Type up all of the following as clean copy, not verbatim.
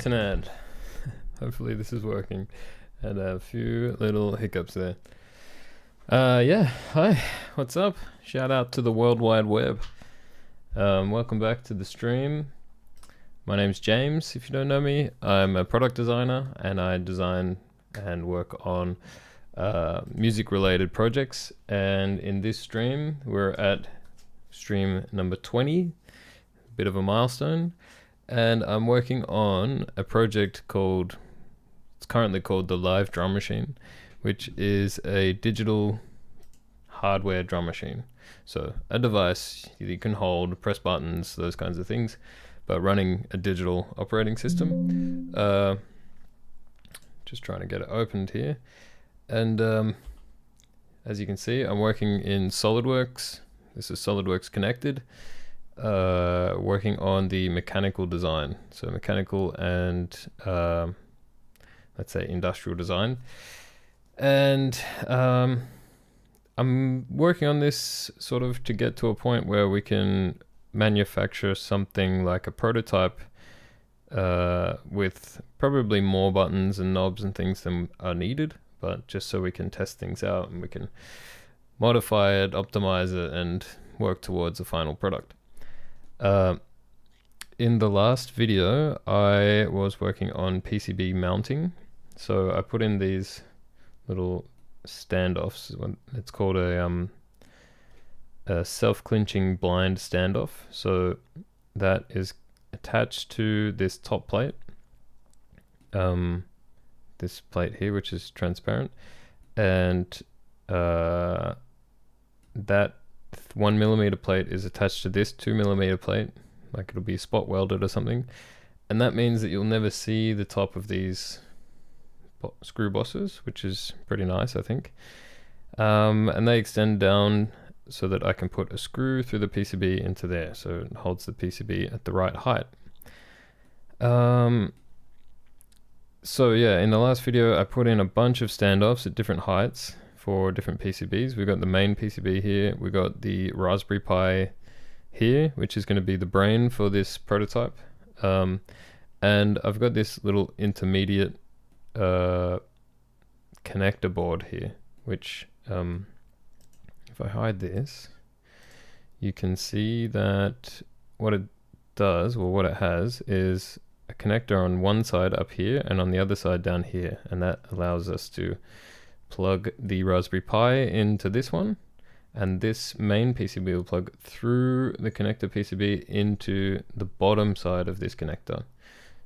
internet. Hopefully this is working. Had a few little hiccups there. Yeah, hi, what's up? Shout out to the World Wide Web. Welcome back to the stream. My name's James, if you don't know me. I'm a product designer and I design and work on music related projects. And in this stream, we're at stream number 20, a bit of a milestone. And I'm working on a project it's currently called the Live Drum Machine, which is a digital hardware drum machine. So a device you can hold, press buttons, those kinds of things, but running a digital operating system. Just trying to get it opened here. And as you can see, I'm working in SolidWorks. This is SolidWorks connected. Working on the mechanical design, so mechanical and let's say industrial design, and I'm working on this sort of to get to a point where we can manufacture something like a prototype with probably more buttons and knobs and things than are needed, but just so we can test things out and we can modify it, optimize it, and work towards a final product. In the last video, I was working on PCB mounting. So I put in these little standoffs. It's called a self-clinching blind standoff. So that is attached to this top plate. This plate here, which is transparent. And that 1mm plate is attached to this 2mm plate, like it'll be spot welded or something, and that means that you'll never see the top of these screw bosses, which is pretty nice, I think. And they extend down so that I can put a screw through the PCB into there, so it holds the PCB at the right height. So yeah, in the last video I put in a bunch of standoffs at different heights for different PCBs. We've got the main PCB here, we got the Raspberry Pi here, which is going to be the brain for this prototype, and I've got this little intermediate connector board here, which if I hide this, you can see that what it does, or what it has, is a connector on one side up here and on the other side down here, and that allows us to plug the Raspberry Pi into this one, and this main PCB will plug through the connector PCB into the bottom side of this connector.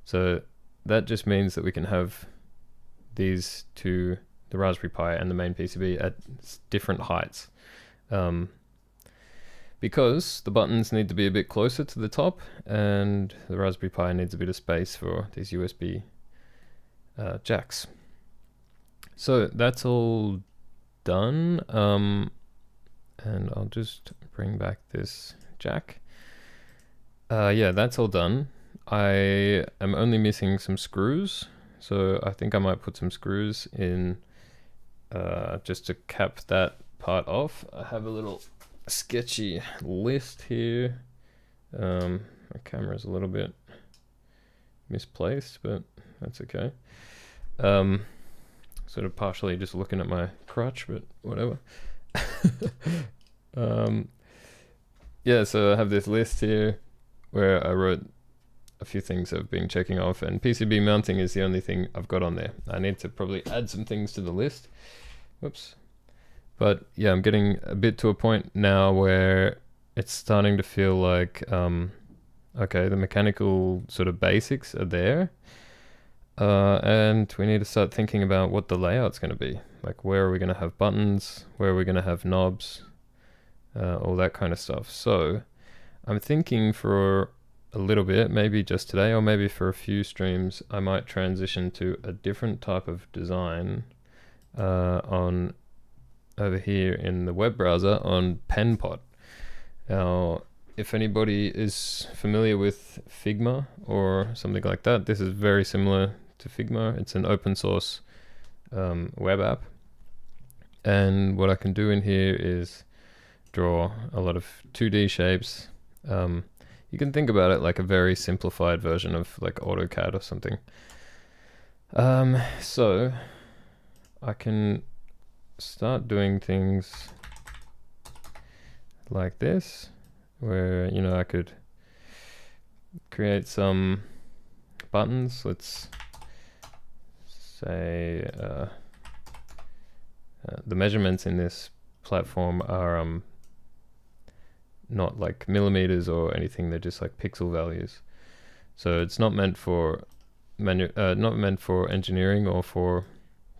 So that just means that we can have these two, the Raspberry Pi and the main PCB, at different heights, because the buttons need to be a bit closer to the top and the Raspberry Pi needs a bit of space for these USB jacks. So that's all done, and I'll just bring back this jack. Yeah, that's all done. I am only missing some screws, so I think I might put some screws in just to cap that part off. I have a little sketchy list here. My camera's a little bit misplaced, but that's okay. Sort of partially just looking at my crutch, but whatever. Yeah, so I have this list here where I wrote a few things I've been checking off, and PCB mounting is the only thing I've got on there. I need to probably add some things to the list. Whoops. But yeah, I'm getting a bit to a point now where it's starting to feel like, okay, the mechanical sort of basics are there. And we need to start thinking about what the layout's going to be. Like, where are we going to have buttons? Where are we going to have knobs? All that kind of stuff. So I'm thinking for a little bit, maybe just today, or maybe for a few streams, I might transition to a different type of design on over here in the web browser on PenPot. Now, if anybody is familiar with Figma or something like that, this is very similar to Figma. It's an open source web app, and what I can do in here is draw a lot of 2D shapes. You can think about it like a very simplified version of like AutoCAD or something. So I can start doing things like this, where, you know, I could create some buttons. Let's say the measurements in this platform are not like millimeters or anything, they're just like pixel values. So it's not meant for not meant for engineering or for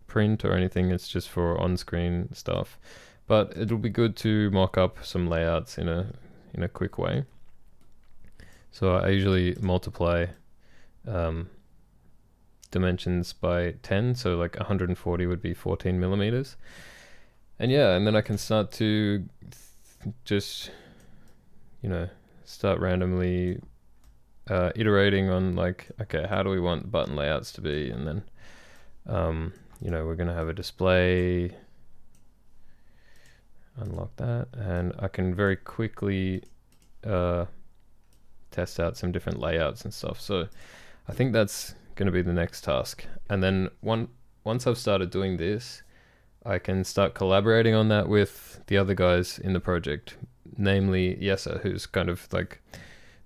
print or anything, it's just for on-screen stuff. But it'll be good to mock up some layouts in a quick way. So I usually multiply dimensions by 10, so like 140 would be 14 millimeters. And yeah, and then I can start to just, you know, start randomly iterating on like, okay, how do we want button layouts to be? And then, you know, we're going to have a display. Unlock that, and I can very quickly test out some different layouts and stuff. So I think that's going to be the next task. And then once I've started doing this, I can start collaborating on that with the other guys in the project, namely Yessa, who's kind of like,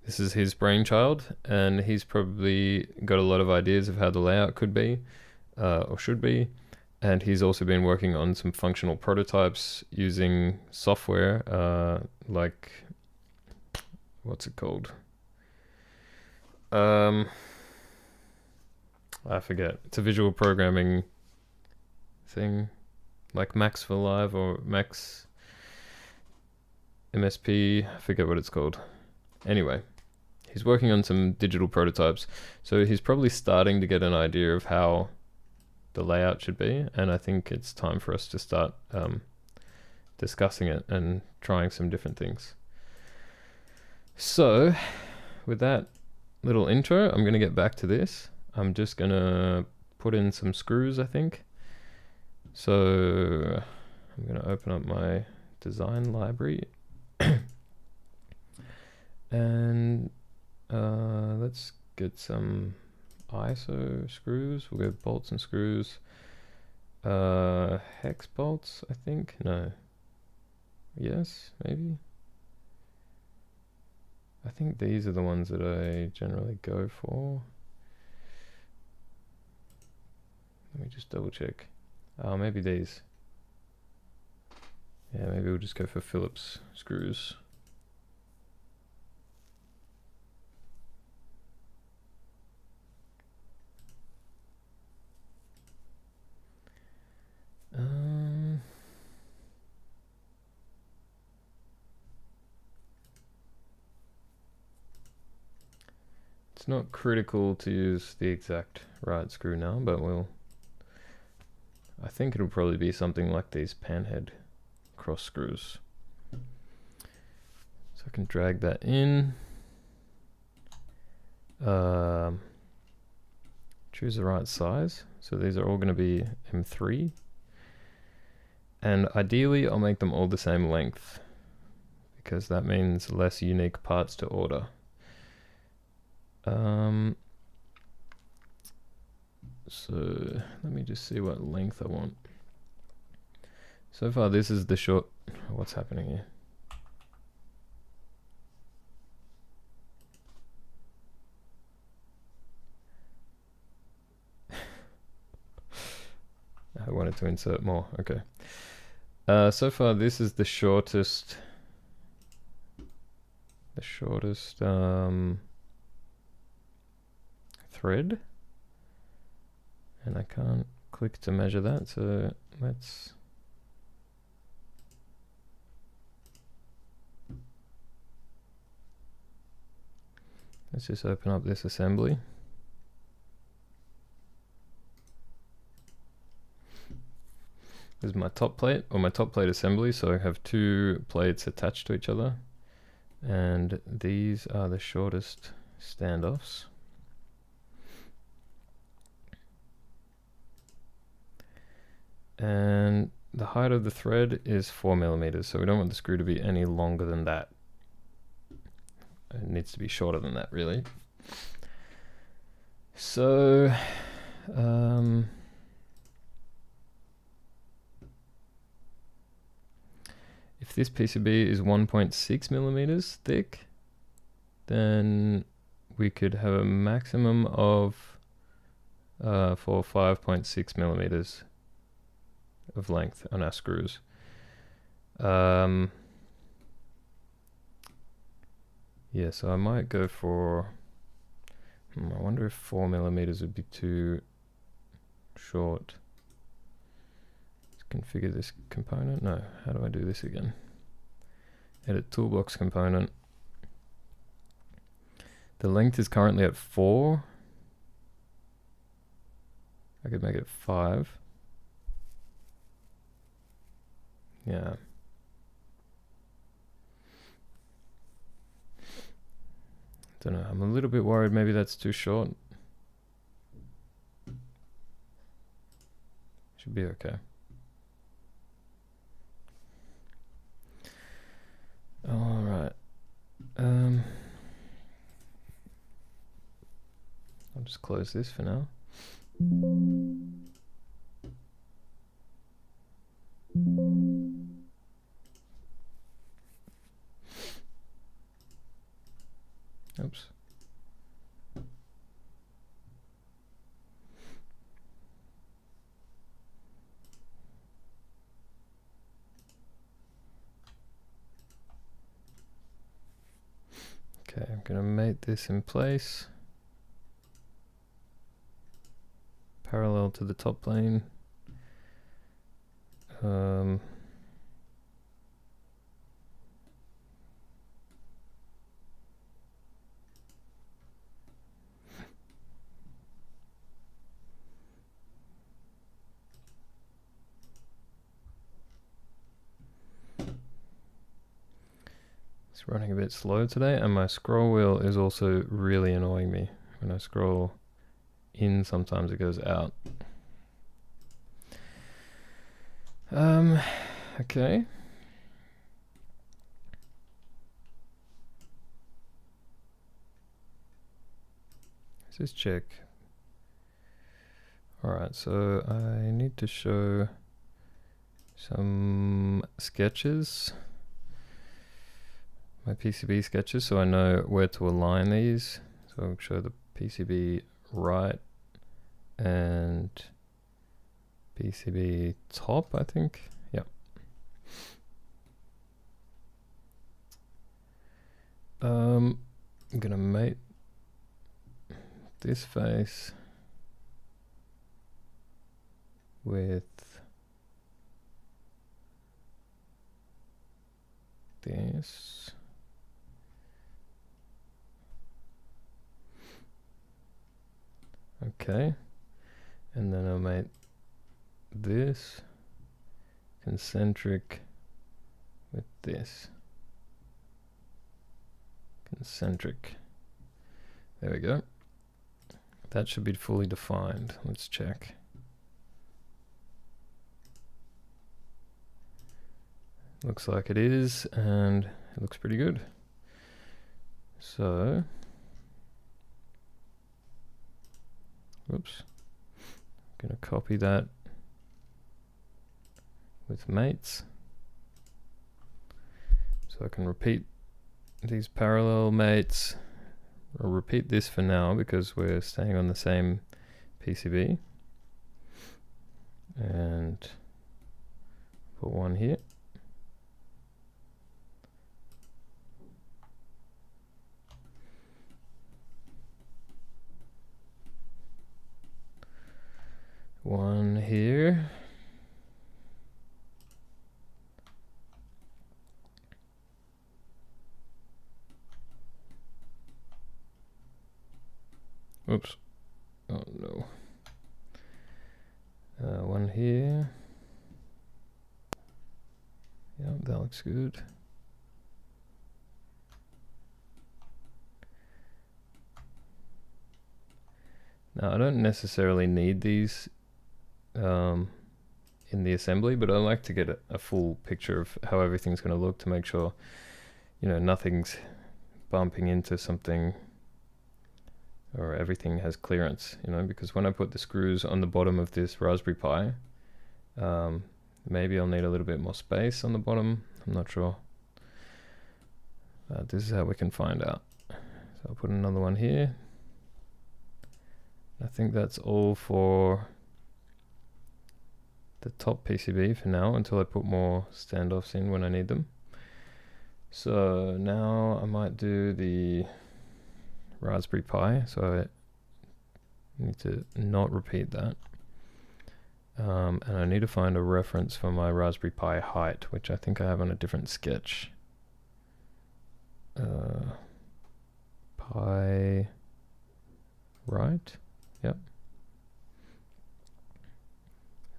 this is his brainchild, and he's probably got a lot of ideas of how the layout could be or should be. And he's also been working on some functional prototypes using software like, what's it called? I forget. It's a visual programming thing, like Max for Live or Max MSP. I forget what it's called. Anyway, he's working on some digital prototypes, so he's probably starting to get an idea of how the layout should be, and I think it's time for us to start discussing it and trying some different things. So with that little intro, I'm going to get back to this. I'm just going to put in some screws, I think. So I'm going to open up my design library and let's get some ISO screws. We'll get bolts and screws. Hex bolts, I think. No. Yes, maybe. I think these are the ones that I generally go for. Let me just double check. Maybe these. Yeah, maybe we'll just go for Phillips screws. It's not critical to use the exact right screw now, but I think it'll probably be something like these panhead cross screws. So I can drag that in. Choose the right size. So these are all going to be M3. And ideally, I'll make them all the same length, because that means less unique parts to order. So let me just see what length I want. So far this is the short. What's happening here? I wanted to insert more. Okay. So far this is the shortest thread, and I can't click to measure that, so let's just open up this assembly. This is my top plate, or my top plate assembly, so I have two plates attached to each other, and these are the shortest standoffs. And the height of the thread is 4 millimeters, so we don't want the screw to be any longer than that. it needs to be shorter than that, really. So, if this PCB is 1.6 millimeters thick, then we could have a maximum of for 5.6 millimeters of length on our screws. Yeah, so I might go for, I wonder if 4 millimeters would be too short. Let's configure this component. No, how do I do this again? Edit toolbox component. The length is currently at 4. I could make it 5. Yeah. Don't know, I'm a little bit worried maybe that's too short. Should be okay. All right. I'll just close this for now. Oops. Okay, I'm going to mate this in place. Parallel to the top plane. It's running a bit slow today, and my scroll wheel is also really annoying me. When I scroll in, sometimes it goes out. Okay. Let's just check. Alright, so I need to show some sketches. My PCB sketches, so I know where to align these. So I'll show the PCB right and PCB top, I think. Yep. I'm gonna mate this face with this. Okay, and then I'll mate this concentric with this concentric. There we go. That should be fully defined. Let's check. Looks like it is, and it looks pretty good. So, whoops, I'm gonna copy that with mates. So I can repeat these parallel mates. I'll repeat this for now because we're staying on the same PCB. And put one here. One here. Oops. Oh no. One here. Yep, that looks good. Now I don't necessarily need these in the assembly, but I like to get a full picture of how everything's going to look to make sure, you know, nothing's bumping into something, or everything has clearance, you know, because when I put the screws on the bottom of this Raspberry Pi, maybe I'll need a little bit more space on the bottom. I'm not sure. This is how we can find out. So I'll put another one here. I think that's all for the top PCB for now, until I put more standoffs in when I need them. So now I might do the Raspberry Pi, so I need to not repeat that. And I need to find a reference for my Raspberry Pi height, which I think I have on a different sketch. Pi right, yep.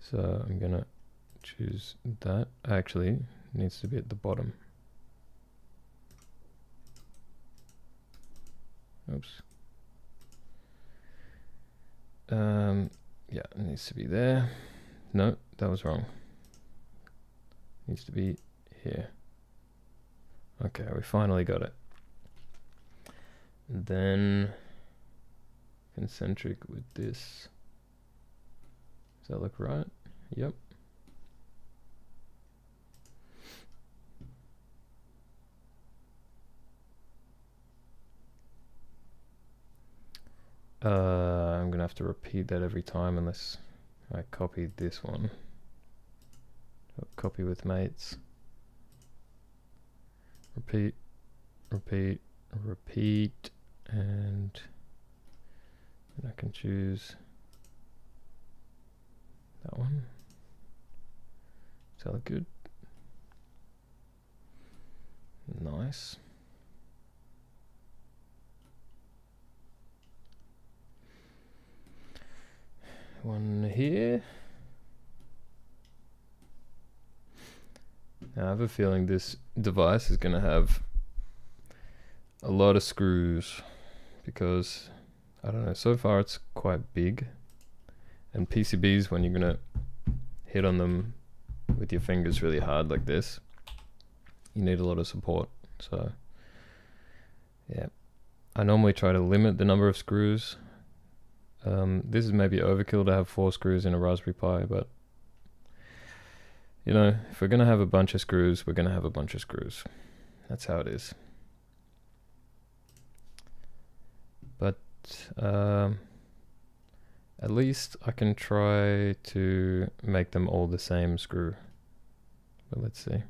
So I'm gonna choose that. Actually, it needs to be at the bottom. Oops. Yeah, it needs to be there. No, that was wrong. It needs to be here. Okay, we finally got it. And then concentric with this. Does that look right? Yep. I'm gonna have to repeat that every time unless I copied this one. Copy with mates. Repeat, repeat, repeat, and I can choose that one. Does that look good? Nice. One here. Now I have a feeling this device is going to have a lot of screws because, I don't know, so far it's quite big. And PCBs, when you're going to hit on them with your fingers really hard like this, you need a lot of support. So, yeah. I normally try to limit the number of screws. This is maybe overkill to have 4 screws in a Raspberry Pi, but you know, if we're going to have a bunch of screws, we're going to have a bunch of screws. That's how it is. But at least I can try to make them all the same screw. But let's see.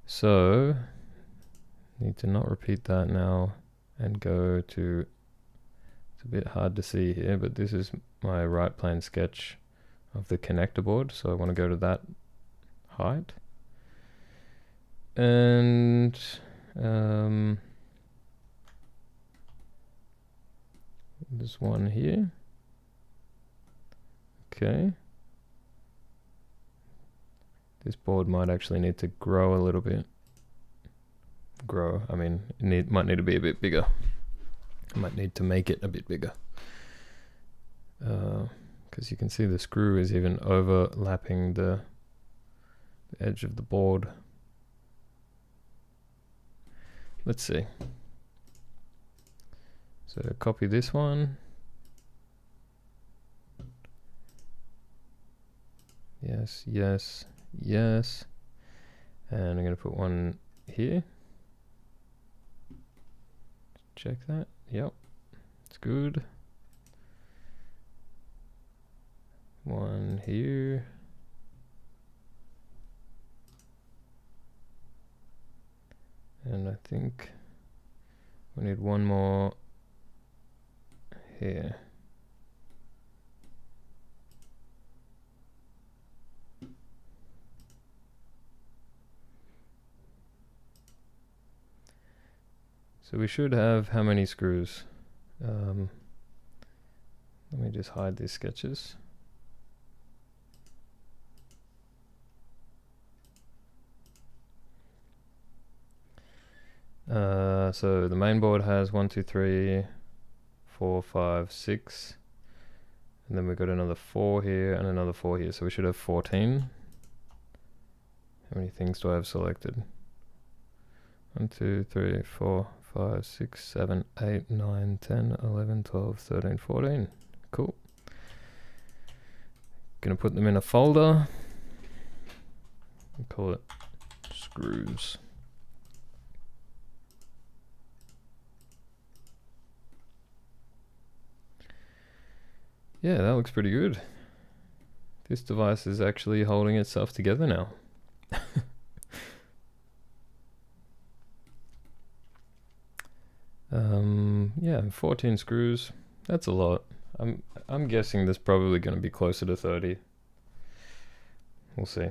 So, need to not repeat that now and go to, it's a bit hard to see here, but this is my right plane sketch of the connector board. So I want to go to that height. And there's one here. Okay. This board might actually need to grow a little bit. Grow, I mean, it might need to be a bit bigger. I might need to make it a bit bigger. Because you can see the screw is even overlapping the edge of the board. Let's see. So copy this one. Yes, yes, yes. And I'm going to put one here. Check that. Yep, it's good. One here. And I think we need one more here. So we should have how many screws? Let me just hide these sketches. So the main board has 1, 2, 3, 4, 5, 6, and then we've got another 4 here and another 4 here, so we should have 14. How many things do I have selected? 1, 2, 3, 4, 5, 6, 7, 8, 9, 10, 11, 12, 13, 14. Cool. Gonna put them in a folder and call it screws. Yeah, that looks pretty good. This device is actually holding itself together now. Yeah, 14 screws. That's a lot. I'm guessing there's probably going to be closer to 30. We'll see.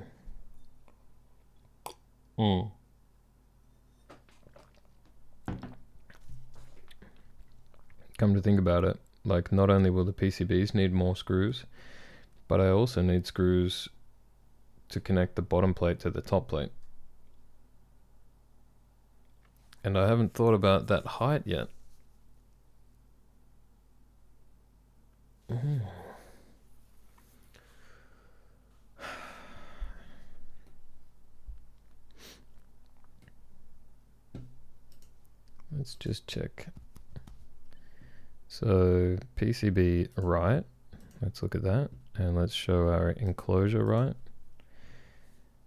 Come to think about it, like not only will the PCBs need more screws, but I also need screws to connect the bottom plate to the top plate. And I haven't thought about that height yet. Let's just check. So PCB right, let's look at that, and let's show our enclosure right.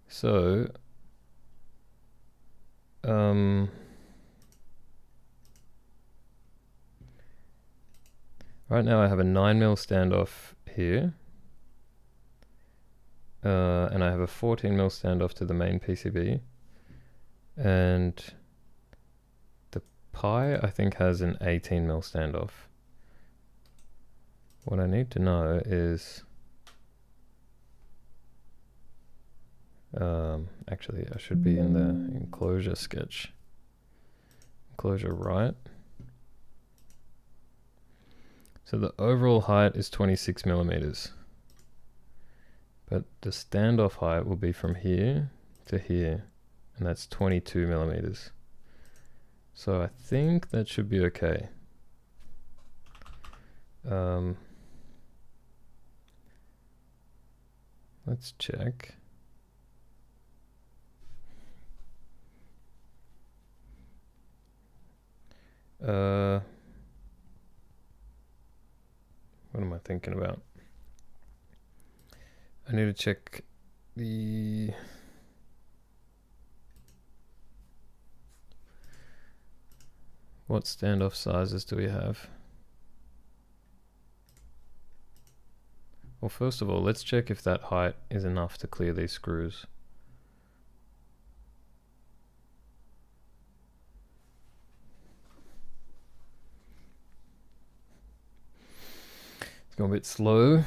So right now I have a 9mm standoff here, and I have a 14mm standoff to the main PCB, and the Pi I think has an 18mm standoff. What I need to know is, actually I should be in the enclosure sketch. Enclosure right. So the overall height is 26mm, but the standoff height will be from here to here, and that's 22mm. So I think that should be okay. Let's check. What am I thinking about? I need to check the what standoff sizes do we have? Well, first of all, let's check if that height is enough to clear these screws. It's going a bit slow.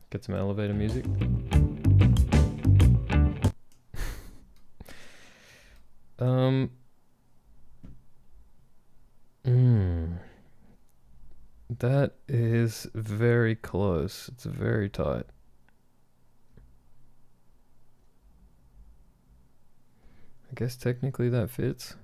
Get some elevator music. That is very close. It's very tight. I guess technically that fits.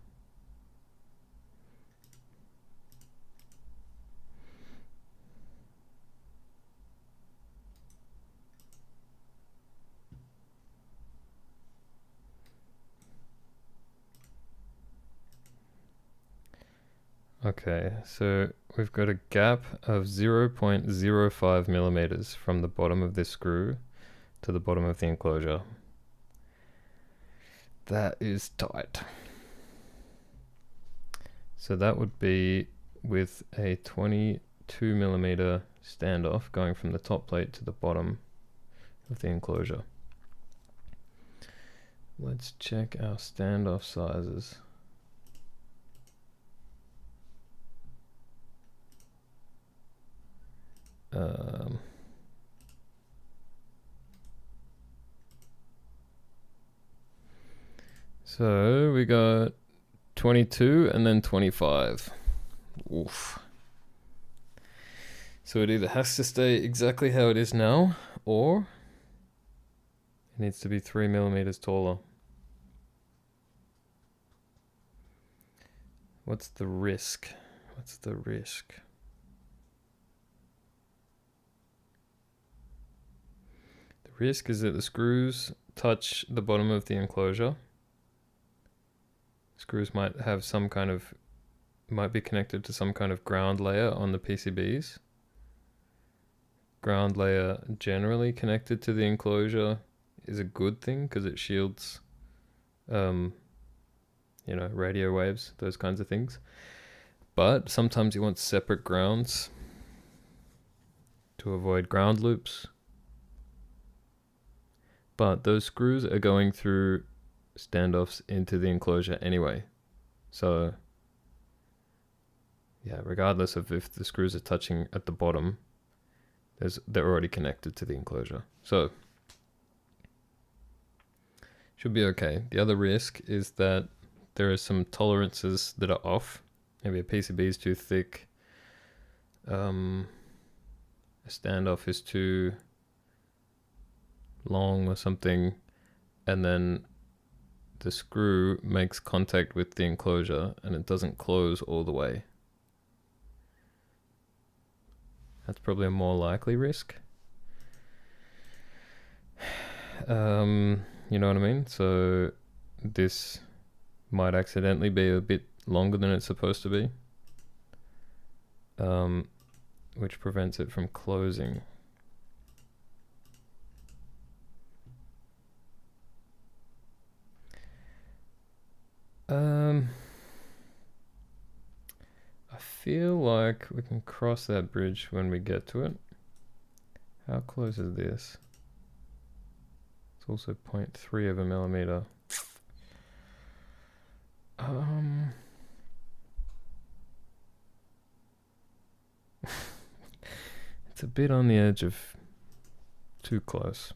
Okay, so we've got a gap of 0.05mm from the bottom of this screw to the bottom of the enclosure. That is tight. So that would be with a 22mm standoff going from the top plate to the bottom of the enclosure. Let's check our standoff sizes. So we got 22 and then 25. Oof. So it either has to stay exactly how it is now, or it needs to be 3mm taller. What's the risk? What's the risk? The risk is that the screws touch the bottom of the enclosure screws might have some kind of, might be connected to some kind of ground layer on the PCBs. Ground layer generally connected to the enclosure is a good thing because it shields, you know, radio waves, those kinds of things. But sometimes you want separate grounds to avoid ground loops. But those screws are going through standoffs into the enclosure anyway. So yeah, regardless of if the screws are touching at the bottom, they're already connected to the enclosure. So should be okay. The other risk is that there are some tolerances that are off. Maybe a PCB is too thick. A standoff is too long or something, and then the screw makes contact with the enclosure and it doesn't close all the way. That's probably a more likely risk. You know what I mean? So this might accidentally be a bit longer than it's supposed to be, which prevents it from closing. I feel like we can cross that bridge when we get to it. How close is this? It's also 0.3 of a millimeter. It's a bit on the edge of too close.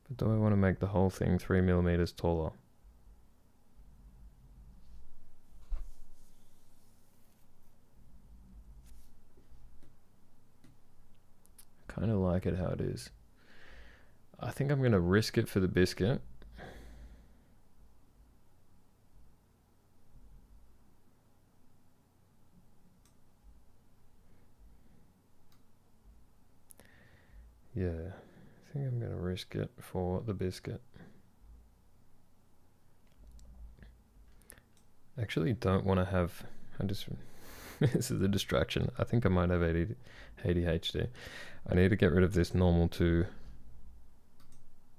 But do I want to make the whole thing 3 millimeters taller? Kind of like it how it is. I think I'm going to risk it for the biscuit. Yeah, I think I'm going to risk it for the biscuit. Actually don't want to have, this is a distraction. I think I might have ADHD. I need to get rid of this normal 2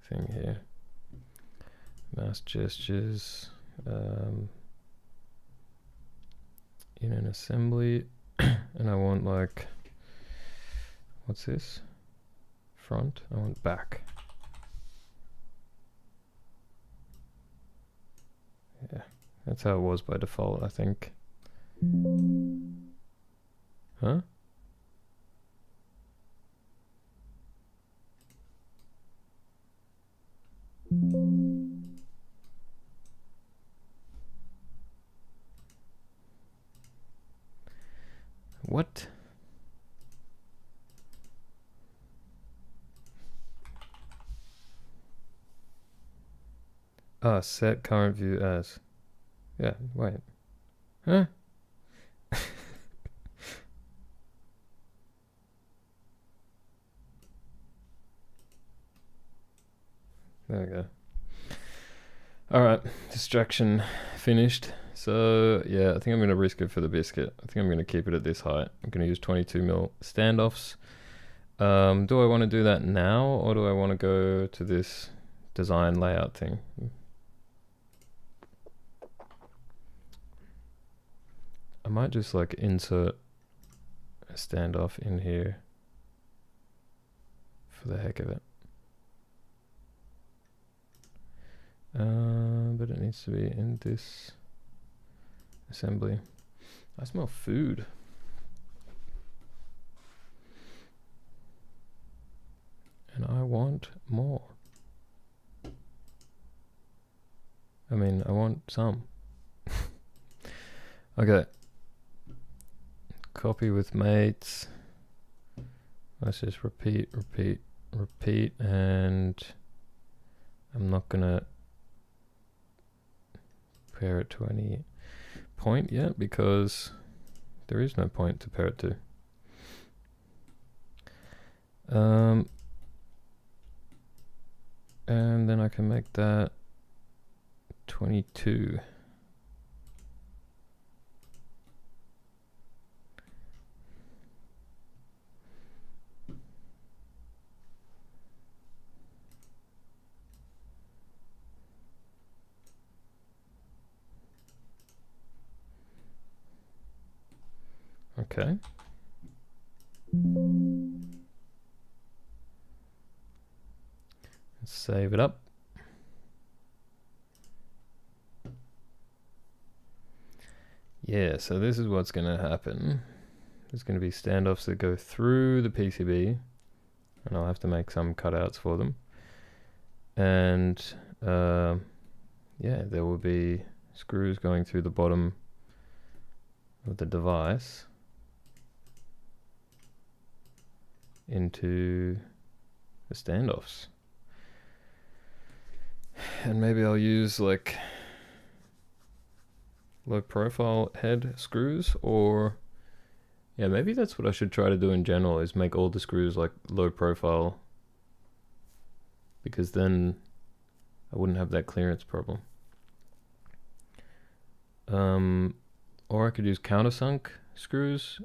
thing here. Mouse gestures, in an assembly, and I want like, what's this? Front, I want back. Yeah, that's how it was by default, I think. Huh? What? Ah, set current view as. Yeah, wait. Huh? There we go. Alright, distraction finished. So yeah, I think I'm going to risk it for the biscuit. I think I'm going to keep it at this height. I'm going to use 22mm standoffs. Do I want to do that now, or do I want to go to this design layout thing? I might just like insert a standoff in here for the heck of it. But it needs to be in this assembly. I smell food. And I want more. I mean, I want some. Okay. Copy with mates. Let's just repeat, and I'm not gonna pair it to any point yet because there is no point to pair it to. And then I can make that 22. Okay. Let's save it up. Yeah, so this is what's going to happen. There's going to be standoffs that go through the PCB, and I'll have to make some cutouts for them. And yeah, there will be screws going through the bottom of the device into the standoffs. And maybe I'll use like low profile head screws, or yeah, maybe that's what I should try to do in general, is make all the screws like low profile, because then I wouldn't have that clearance problem. Or I could use countersunk screws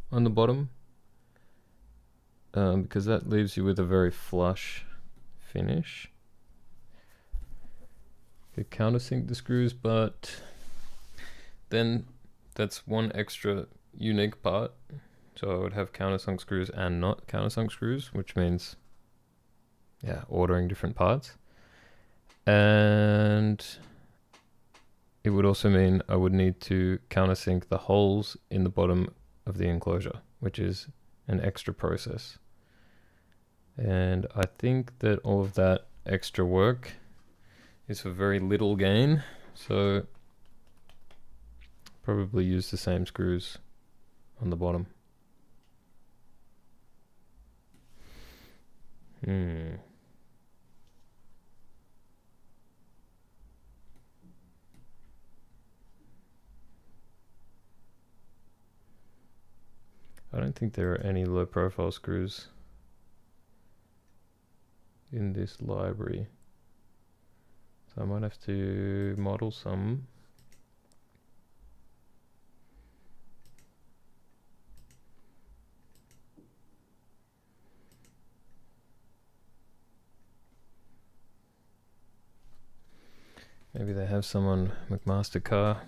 on the bottom, because that leaves you with a very flush finish. You countersink the screws, but then that's one extra unique part. So I would have countersunk screws and not countersunk screws, which means, yeah, ordering different parts. And it would also mean I would need to countersink the holes in the bottom of the enclosure, which is an extra process. And I think that all of that extra work is for very little gain, so probably use the same screws on the bottom. I don't think there are any low profile screws in this library, so I might have to model some. Maybe they have some on McMaster car.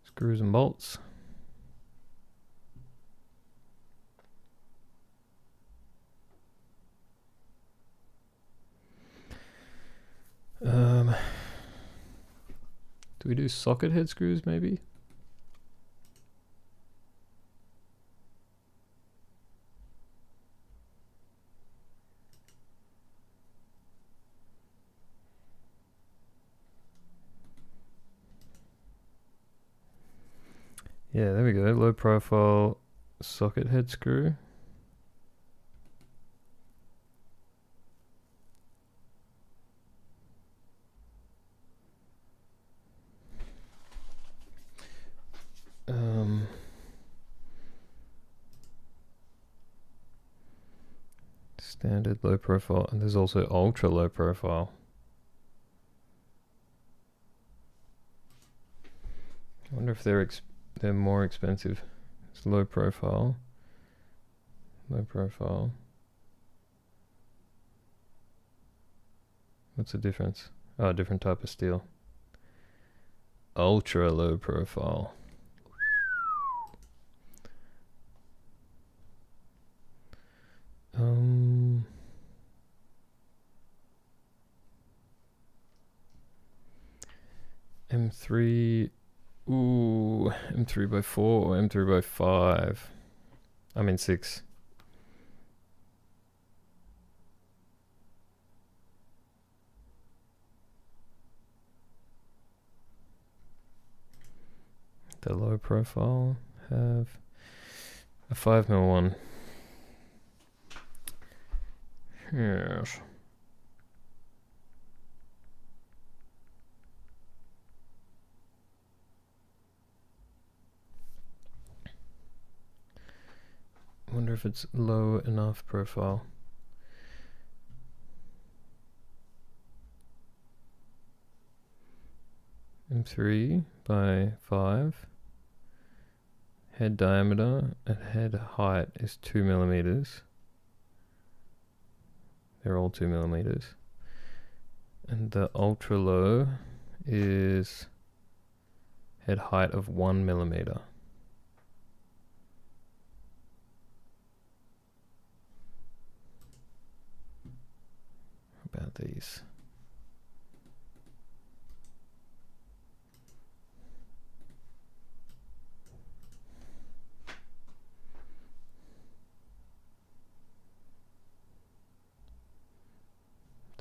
Screws and bolts. Do we do socket head screws maybe? Yeah, there we go. Low profile socket head screw. Standard low profile, and there's also ultra low profile. I wonder if they're more expensive. It's low profile. Low profile. What's the difference? Oh, different type of steel. Ultra low profile. M3. Ooh, M3 by 4 or M3 by 5? I mean 6. The low profile have a 5mm one. Yes. I wonder if it's low enough profile. M3 by 5. Head diameter and head height is 2 millimeters. They're all 2 millimeters. And the ultra low is head height of 1 millimeter. How about these?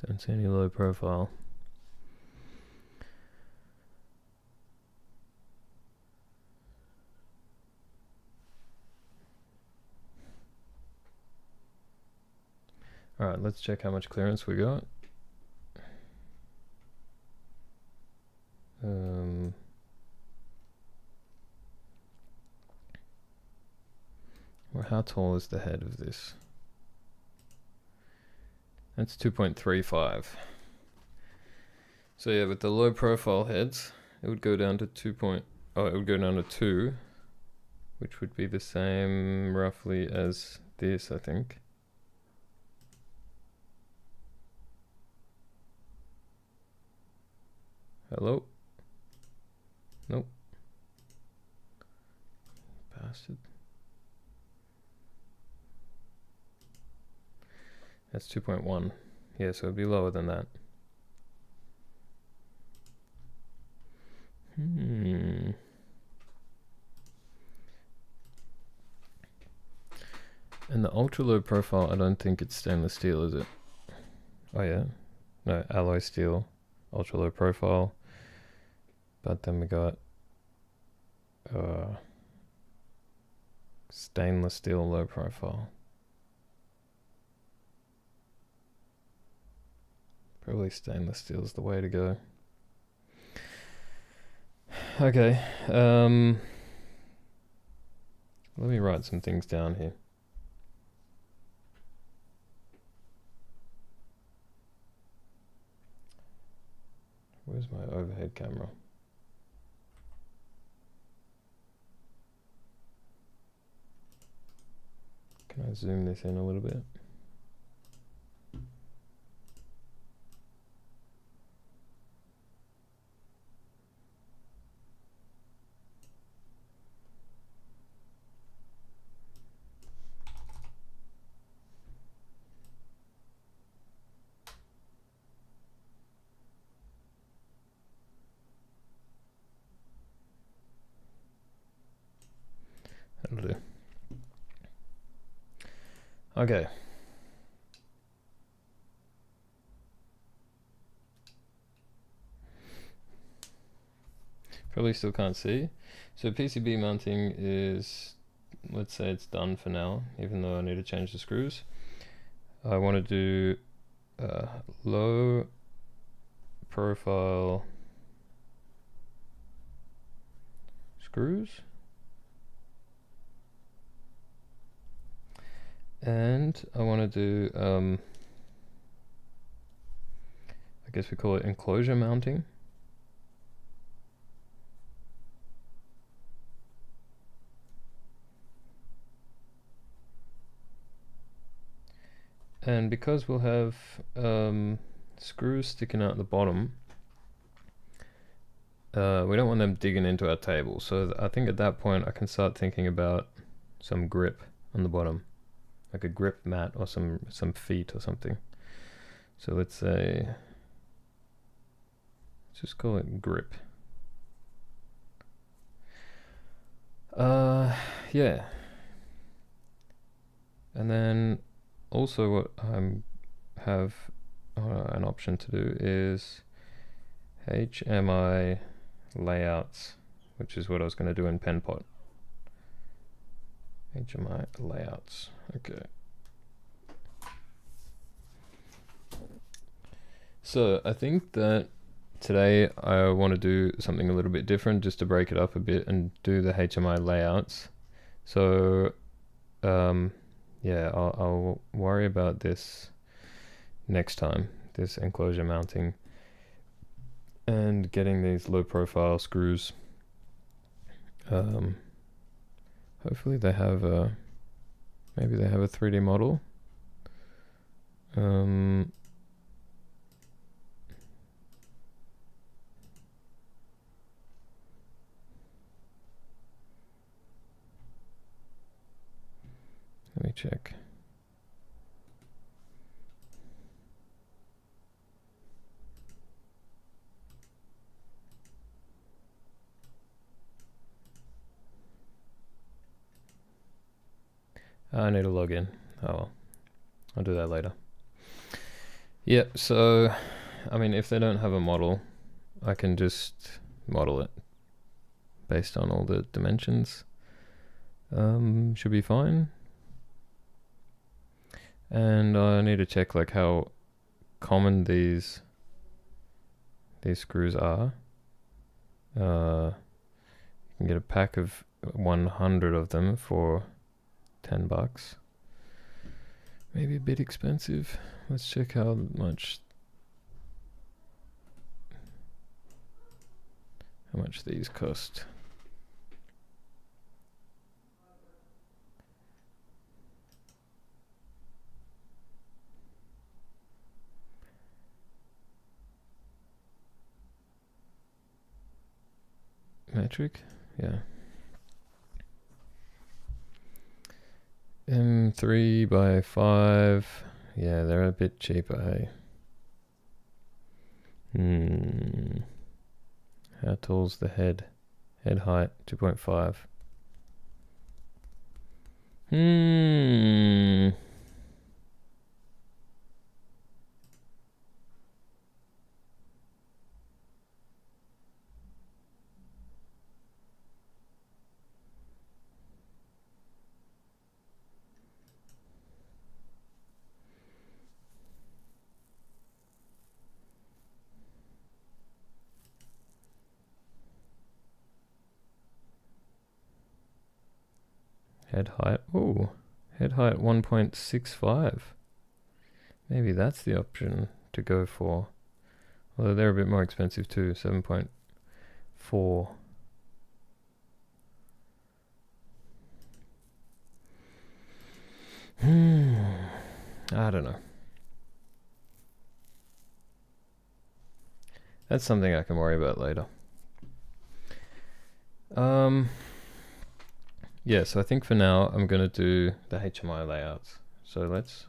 Don't see any low profile. Alright, let's check how much clearance we got. Well, how tall is the head of this? That's 2.35. So yeah, with the low profile heads, it would go down to it would go down to 2, which would be the same roughly as this, I think. Hello? Nope. Bastard. That's 2.1. Yeah, so it'd be lower than that. And the ultra low profile, I don't think it's stainless steel, is it? Oh yeah. No, alloy steel, ultra low profile. But then we got stainless steel low profile. Probably stainless steel is the way to go. Okay, let me write some things down here. Where's my overhead camera? Can I zoom this in a little bit? That'll do. Okay. Probably still can't see. So PCB mounting is, let's say it's done for now, even though I need to change the screws. I want to do low profile screws. And I want to do, I guess we call it enclosure mounting. And because we'll have screws sticking out the bottom, we don't want them digging into our table. So I think at that point I can start thinking about some grip on the bottom, like a grip mat or some feet or something. So let's say, let's just call it grip. Yeah. And then also what I have an option to do is HMI layouts, which is what I was going to do in PenPot. HMI layouts. Okay. So I think that today I want to do something a little bit different, just to break it up a bit and do the HMI layouts. So yeah, I'll worry about this next time, this enclosure mounting and getting these low profile screws. Hopefully they have maybe they have a 3D model. Let me check. I need to log in. Oh well, I'll do that later. Yep, so I mean, if they don't have a model, I can just model it based on all the dimensions. Should be fine. And I need to check like how common these screws are. You can get a pack of 100 of them for $10. Maybe a bit expensive. Let's check how much these cost. Metric, yeah. M3 by 5. Yeah, they're a bit cheaper, hey. How tall's the head? Head height 2.5. Head height. Ooh, head height 1.65. Maybe that's the option to go for. Although they're a bit more expensive too, 7.4. I don't know. That's something I can worry about later. Yeah, so I think for now I'm going to do the HMI layouts. So let's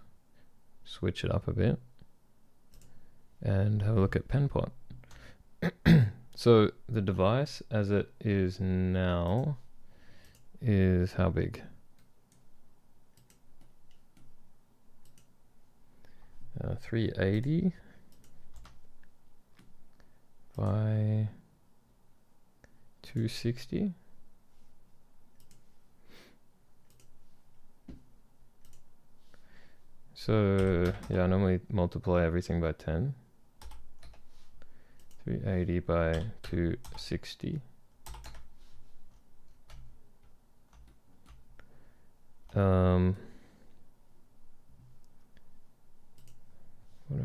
switch it up a bit and have a look at PenPot. So the device as it is now is how big? 380 by 260. So yeah, I normally multiply everything by 10. 380 by 260. What are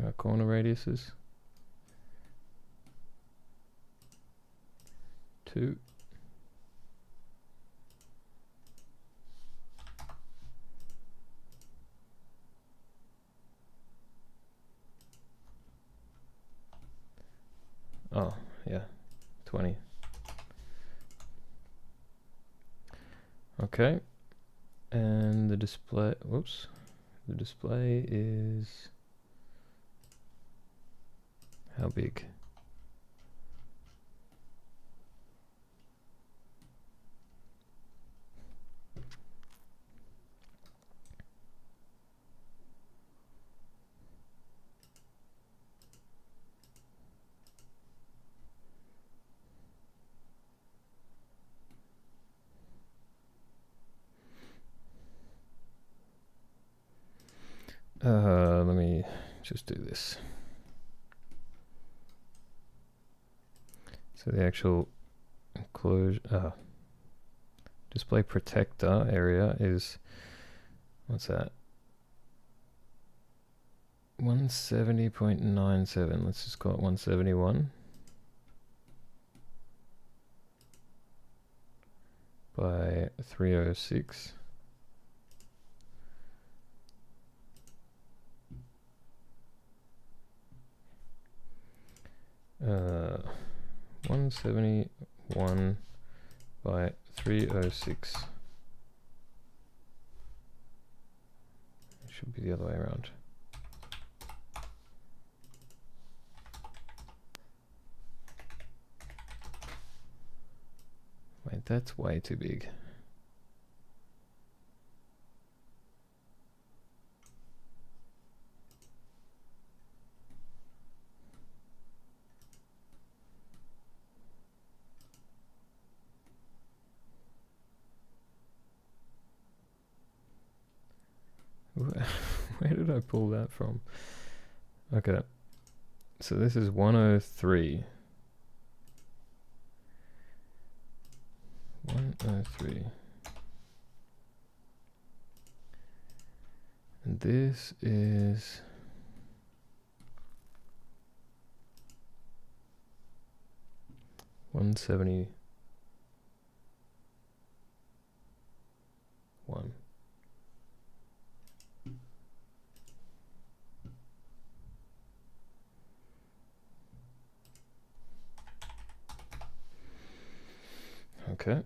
our corner radiuses? 2. Oh, yeah, 20. Okay, and the display, whoops, the display is how big? Let me just do this. So the actual display protector area is, what's that? 170.97. Let's just call it 171 by 306. Uh, 171 by 306. It should be the other way around. Wait, that's way too big. Where did I pull that from? Okay, so this is 103. 103. And this is 171. Okay.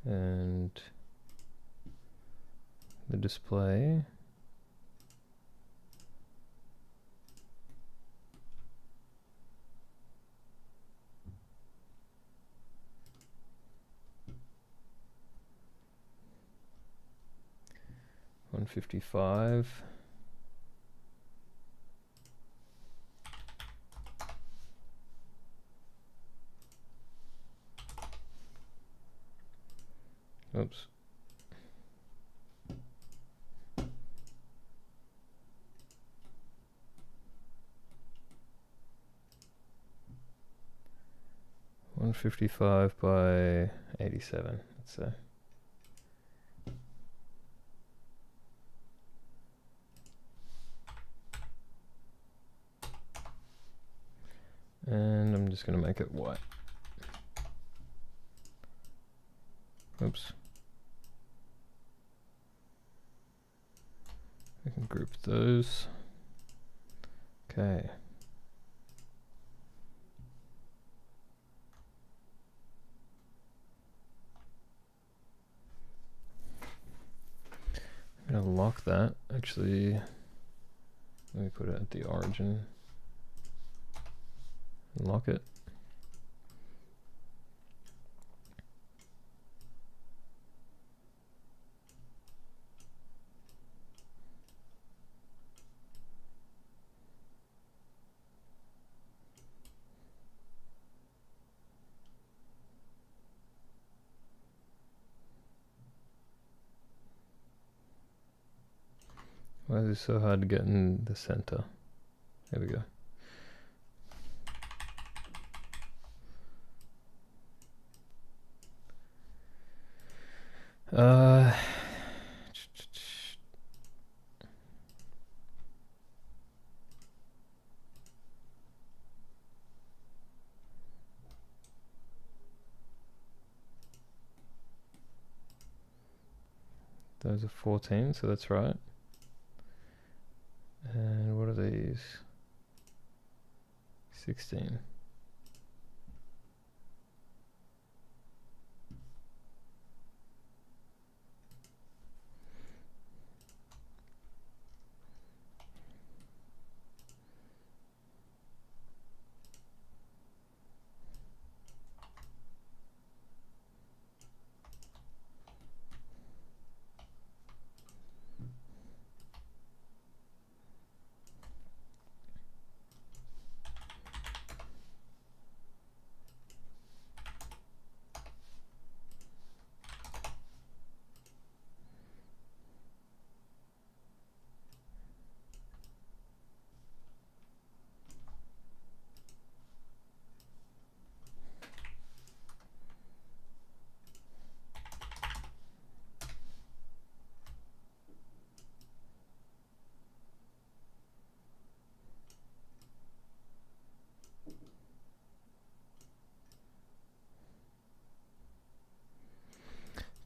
And the display. $155. Oops. $155 by 87, let's say. And I'm just going to make it white. Oops. I can group those. Okay. I'm going to lock that. Actually, let me put it at the origin. Lock it. Why is it so hard to get in the center? There we go. Those are 14, so that's right. And what are these? 16.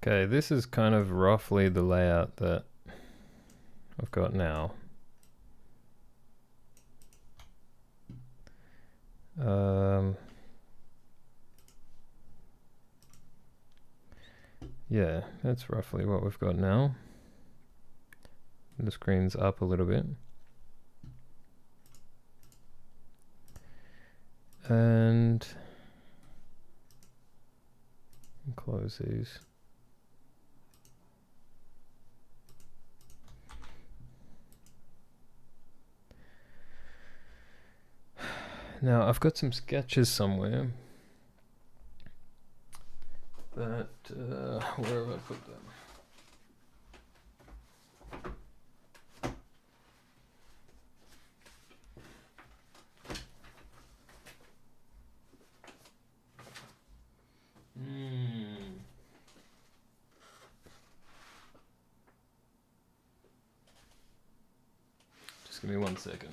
Okay, this is kind of roughly the layout that I've got now. Yeah, that's roughly what we've got now. The screen's up a little bit. And close these. Now I've got some sketches somewhere that, where have I put them? Just give me 1 second.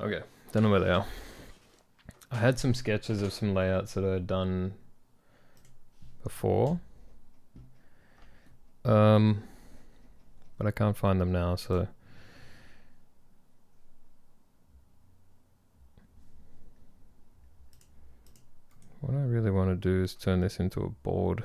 Okay, don't know where they are. I had some sketches of some layouts that I had done before. But I can't find them now, so what I really want to do is turn this into a board.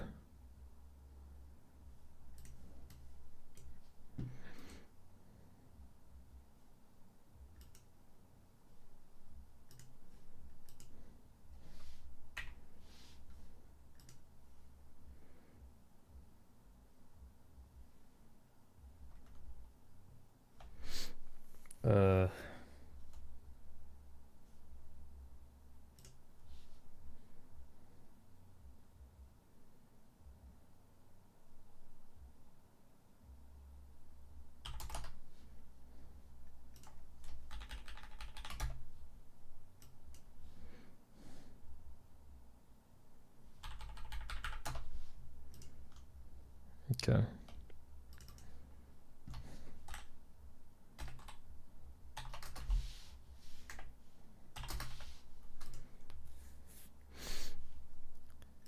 Okay.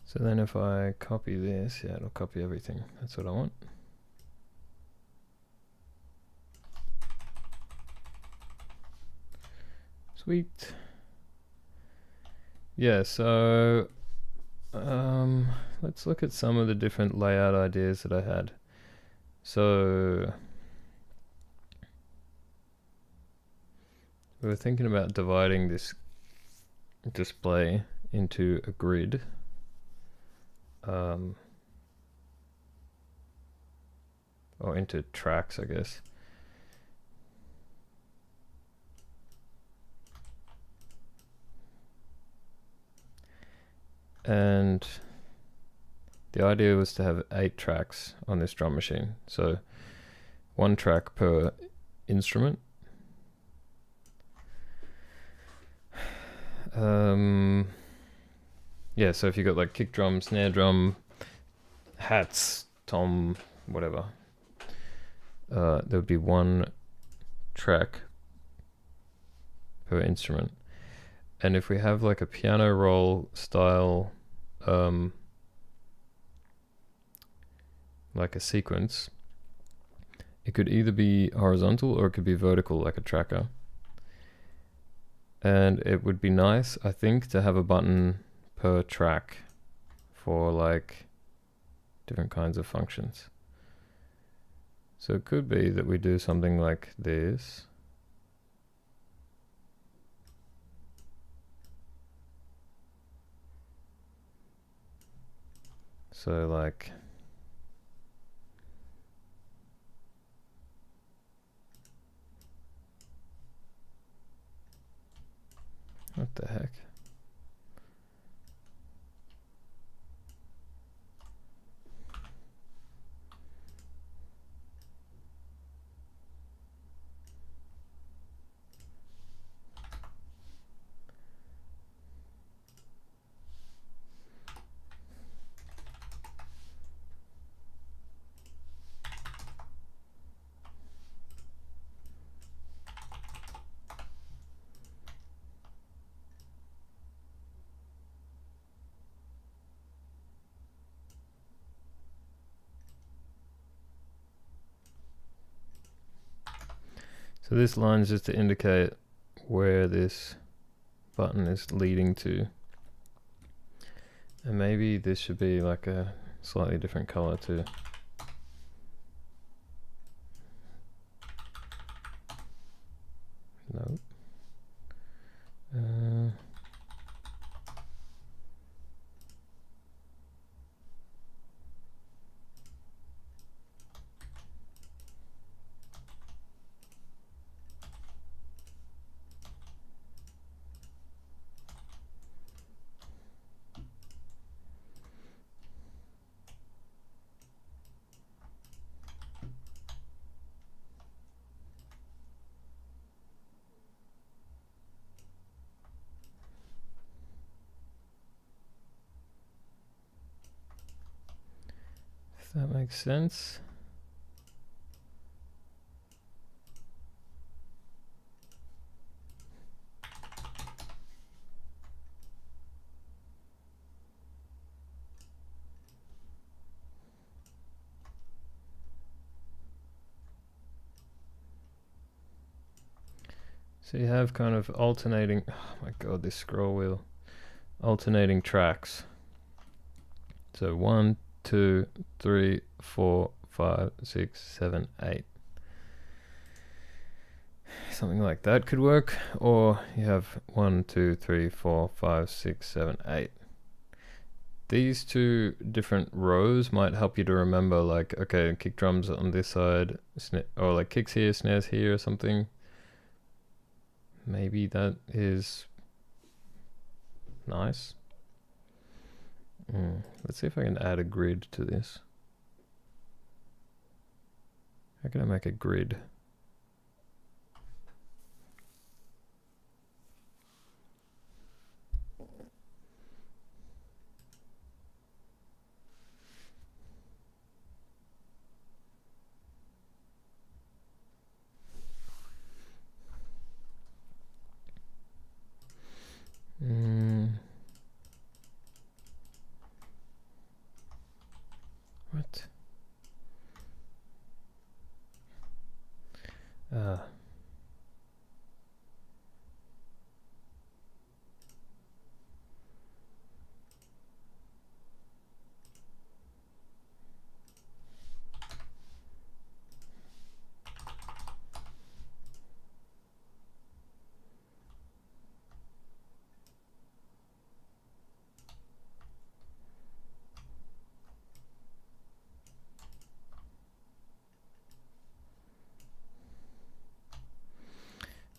So then if I copy this, yeah, it'll copy everything. That's what I want. Sweet. Yeah, so let's look at some of the different layout ideas that I had. So we were thinking about dividing this display into a grid. Or into tracks, I guess. And the idea was to have 8 tracks on this drum machine. So 1 track per instrument. Yeah, so if you got like kick drum, snare drum, hats, tom, whatever, there would be 1 track per instrument. And if we have like a piano roll style, like a sequence, it could either be horizontal or it could be vertical, like a tracker. And it would be nice, I think, to have a button per track for like different kinds of functions. So it could be that we do something like this. So like, what the heck? So this line is just to indicate where this button is leading to. And maybe this should be like a slightly different color too. Nope. If that makes sense. So you have kind of alternating, oh my god, this scroll wheel, alternating tracks. So 1, 2, 3, 4, 5, 6, 7, 8. Something like that could work. Or you have 1, 2, 3, 4, 5, 6, 7, 8. These two different rows might help you to remember, like, okay, kick drums on this side, or like kicks here, snares here, or something. Maybe that is nice. Let's see if I can add a grid to this. How can I make a grid? What?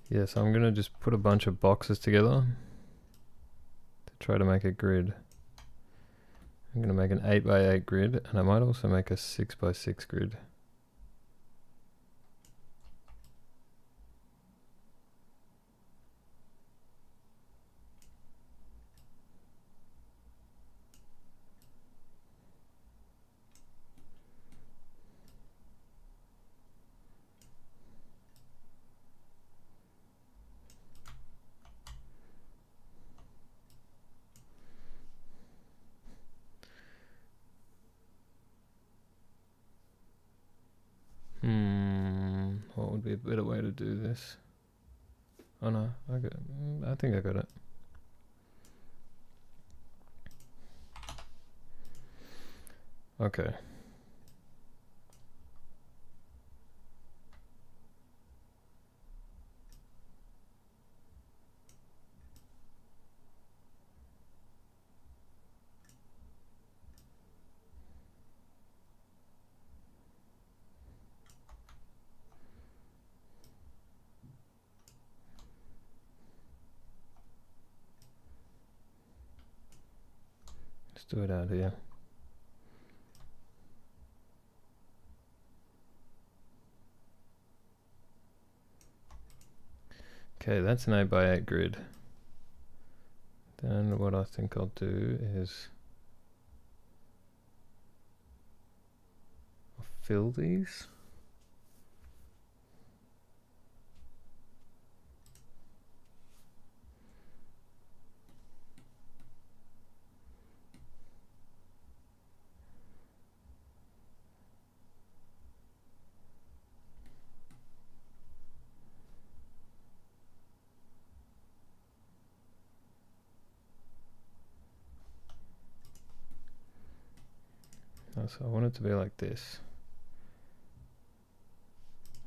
Yeah, so I'm gonna just put a bunch of boxes together to try to make a grid. I'm gonna make an 8x8 grid, and I might also make a 6x6 grid. What would be a better way to do this? Oh no, I think I got it. Okay. Let's do it out here. Okay, that's an 8x8 grid. Then what I think I'll do is I'll fill these. So I want it to be like this.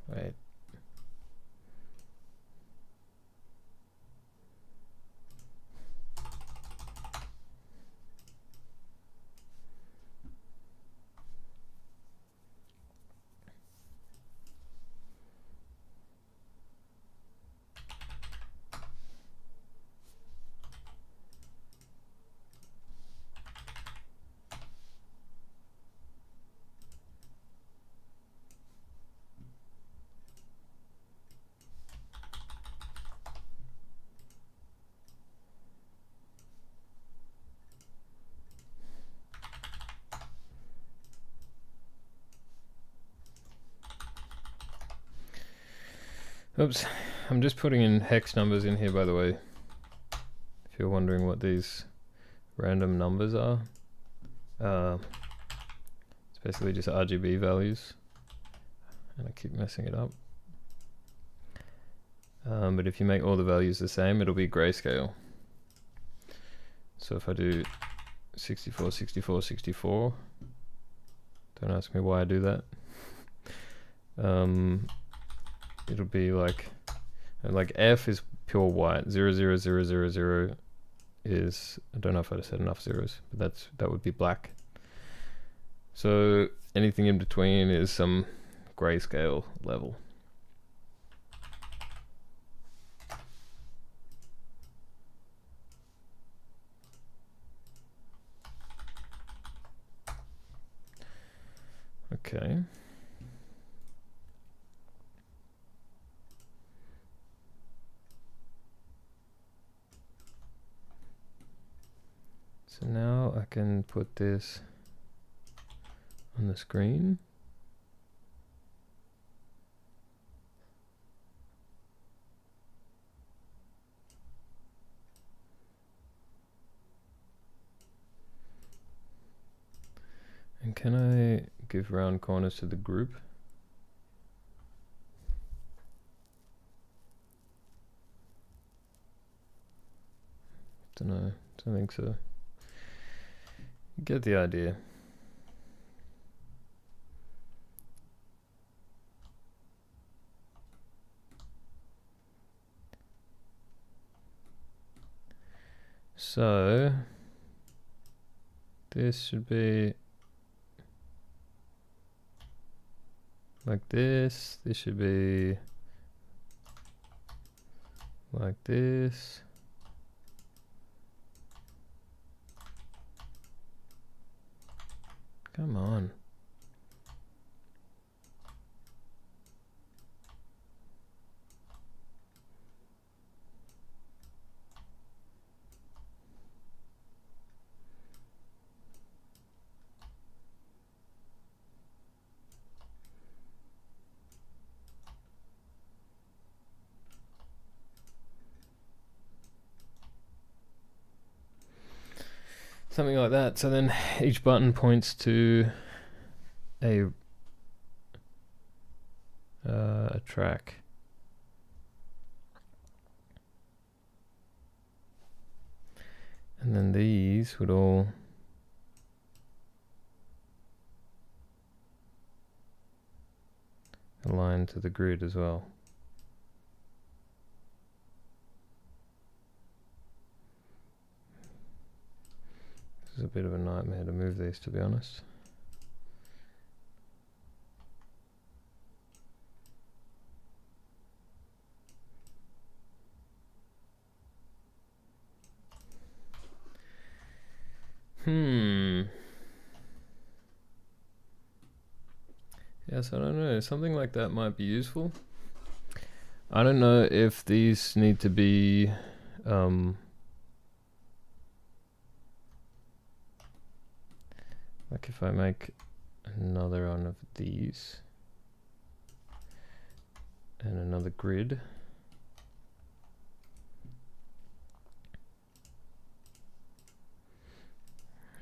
Wait. Oops, I'm just putting in hex numbers in here, by the way, if you're wondering what these random numbers are. It's basically just RGB values, and I keep messing it up. But if you make all the values the same, it'll be grayscale. So if I do 64, 64, 64, don't ask me why I do that. It'll be like F is pure white, 0, 0, 0, 0, 0 is, I don't know if I said enough zeros, but that would be black. So anything in between is some grayscale level. Okay. So now I can put this on the screen. And can I give round corners to the group? Don't know, don't think so. You get the idea. So this should be like this. This should be like this. Come on. Something like that. So then each button points to a track. And then these would all align to the grid as well. This is a bit of a nightmare to move these, to be honest. Yes, I don't know. Something like that might be useful. I don't know if these need to be like if I make another one of these and another grid.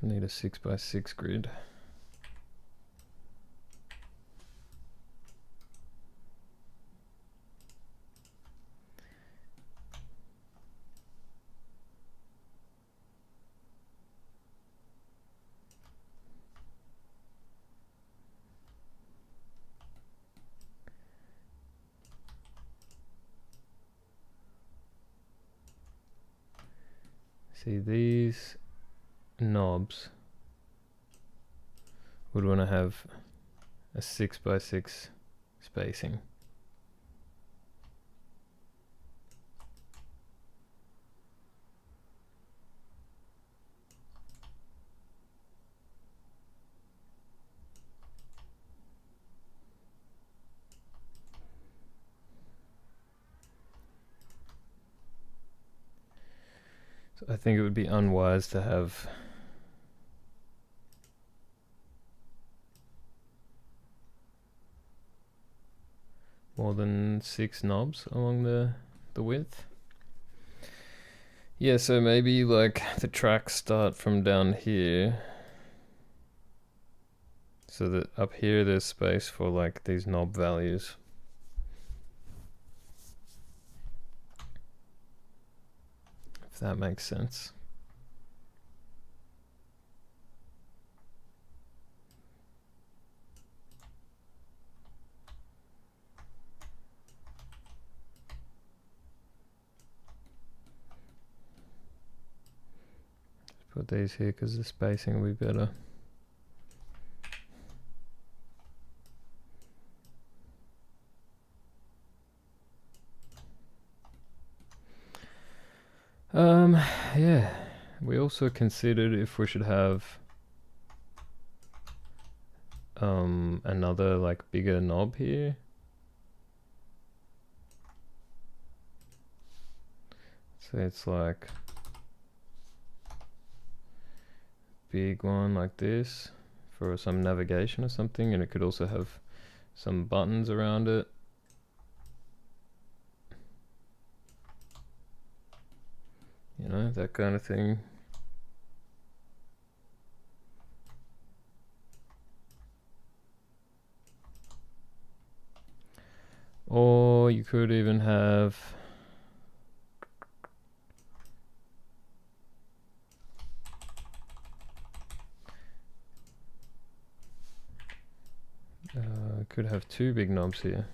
I need a 6x6 grid. See, these knobs would want to have a 6x6 spacing. So I think it would be unwise to have more than 6 knobs along the width. Yeah, so maybe like the tracks start from down here, so that up here there's space for like these knob values. If that makes sense. Put these here because the spacing will be better. Yeah, we also considered if we should have another like bigger knob here. So it's like big one like this for some navigation or something, and it could also have some buttons around it. You know, that kind of thing. Or you could even have could have 2 big knobs here.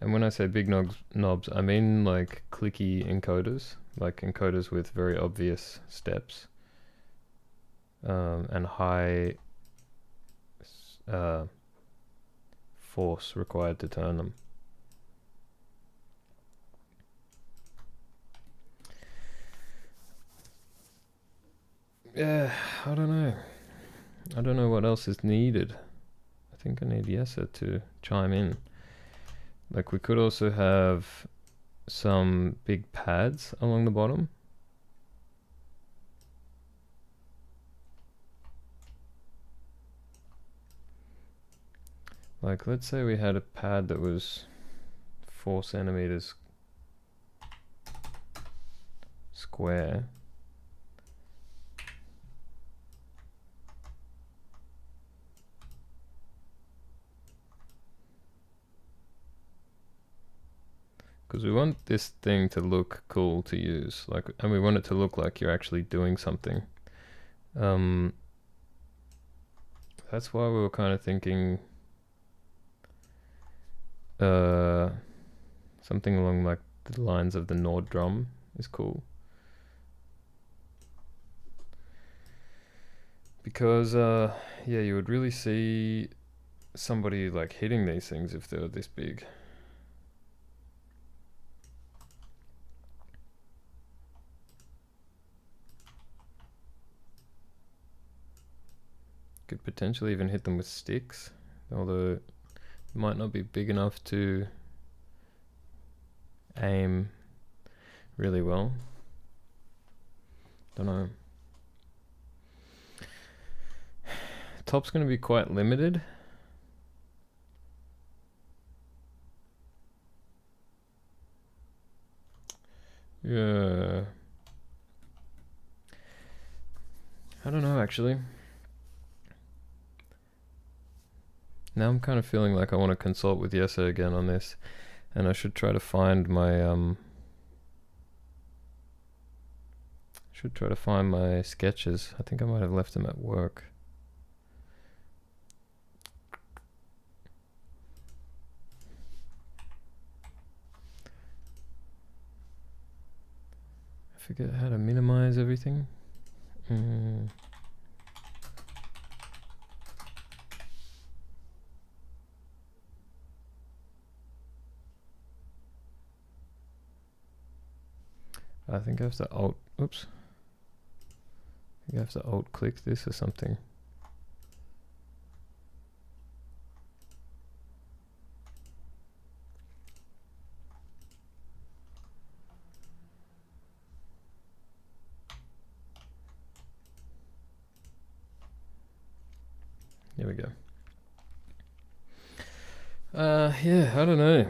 And when I say big knobs, I mean like clicky encoders, like encoders with very obvious steps, and high force required to turn them. Yeah, I don't know. I don't know what else is needed. I think I need Yessa to chime in. Like we could also have some big pads along the bottom. Like let's say we had a pad that was 4 centimeters square. Because we want this thing to look cool to use, like, and we want it to look like you're actually doing something. That's why we were kind of thinking something along like the lines of the Nord drum is cool. Because yeah, you would really see somebody like hitting these things if they were this big. Could potentially even hit them with sticks, although it might not be big enough to aim really well. Don't know. Top's going to be quite limited. Yeah. I don't know actually. Now I'm kind of feeling like I want to consult with Yessa again on this, and I should try to find my sketches. I think I might have left them at work. I forget how to minimize everything. I think I have to alt, oops. I think I have to alt click this or something. There we go. Yeah, I don't know.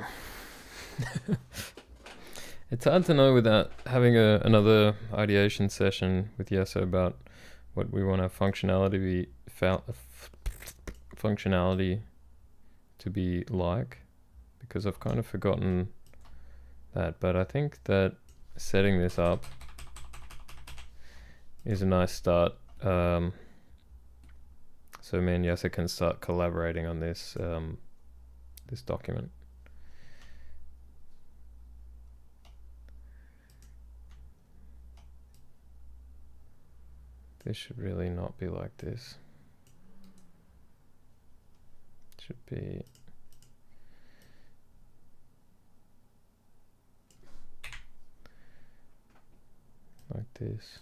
It's hard to know without having another ideation session with Yeso about what we want our functionality to be like, because I've kind of forgotten that. But I think that setting this up is a nice start. So me and Yeso can start collaborating on this this document. This should really not be like this. It should be like this.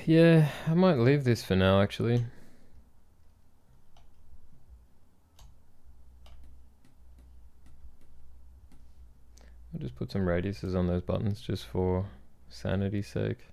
Yeah, I might leave this for now actually. I'll just put some radiuses on those buttons just for sanity's sake.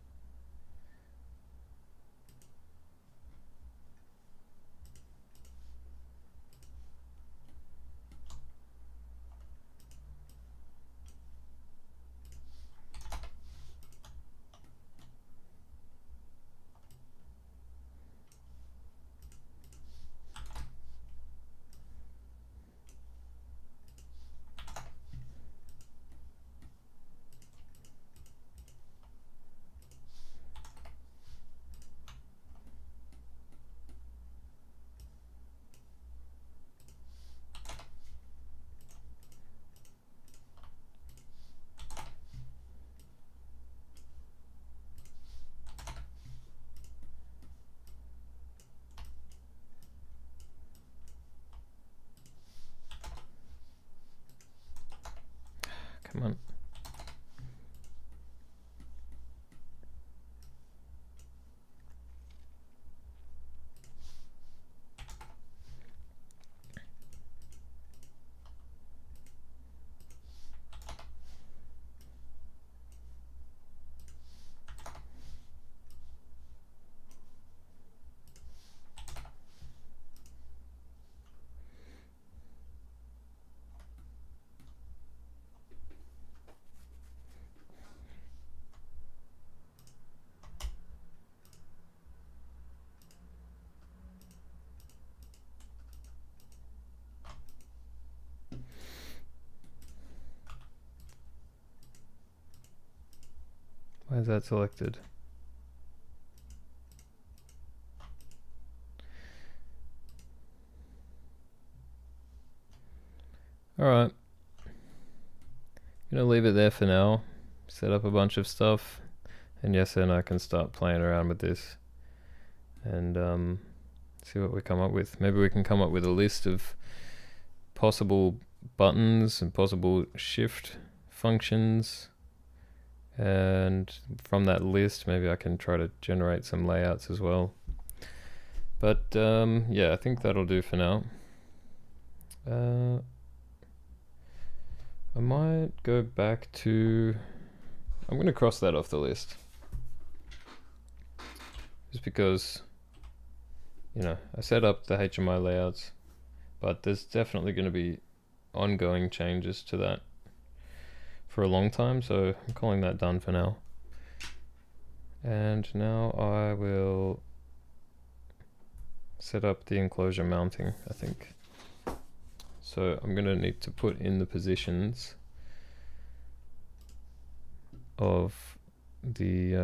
Come on. Why is that selected? Alright. Gonna leave it there for now. Set up a bunch of stuff. And yes, and I can start playing around with this. And see what we come up with. Maybe we can come up with a list of possible buttons and possible shift functions. And from that list, maybe I can try to generate some layouts as well. But yeah, I think that'll do for now. I might go back to, I'm going to cross that off the list. Just because, you know, I set up the HMI layouts, but there's definitely going to be ongoing changes to that for a long time, so I'm calling that done for now. And now I will set up the enclosure mounting, I think. So I'm going to need to put in the positions of the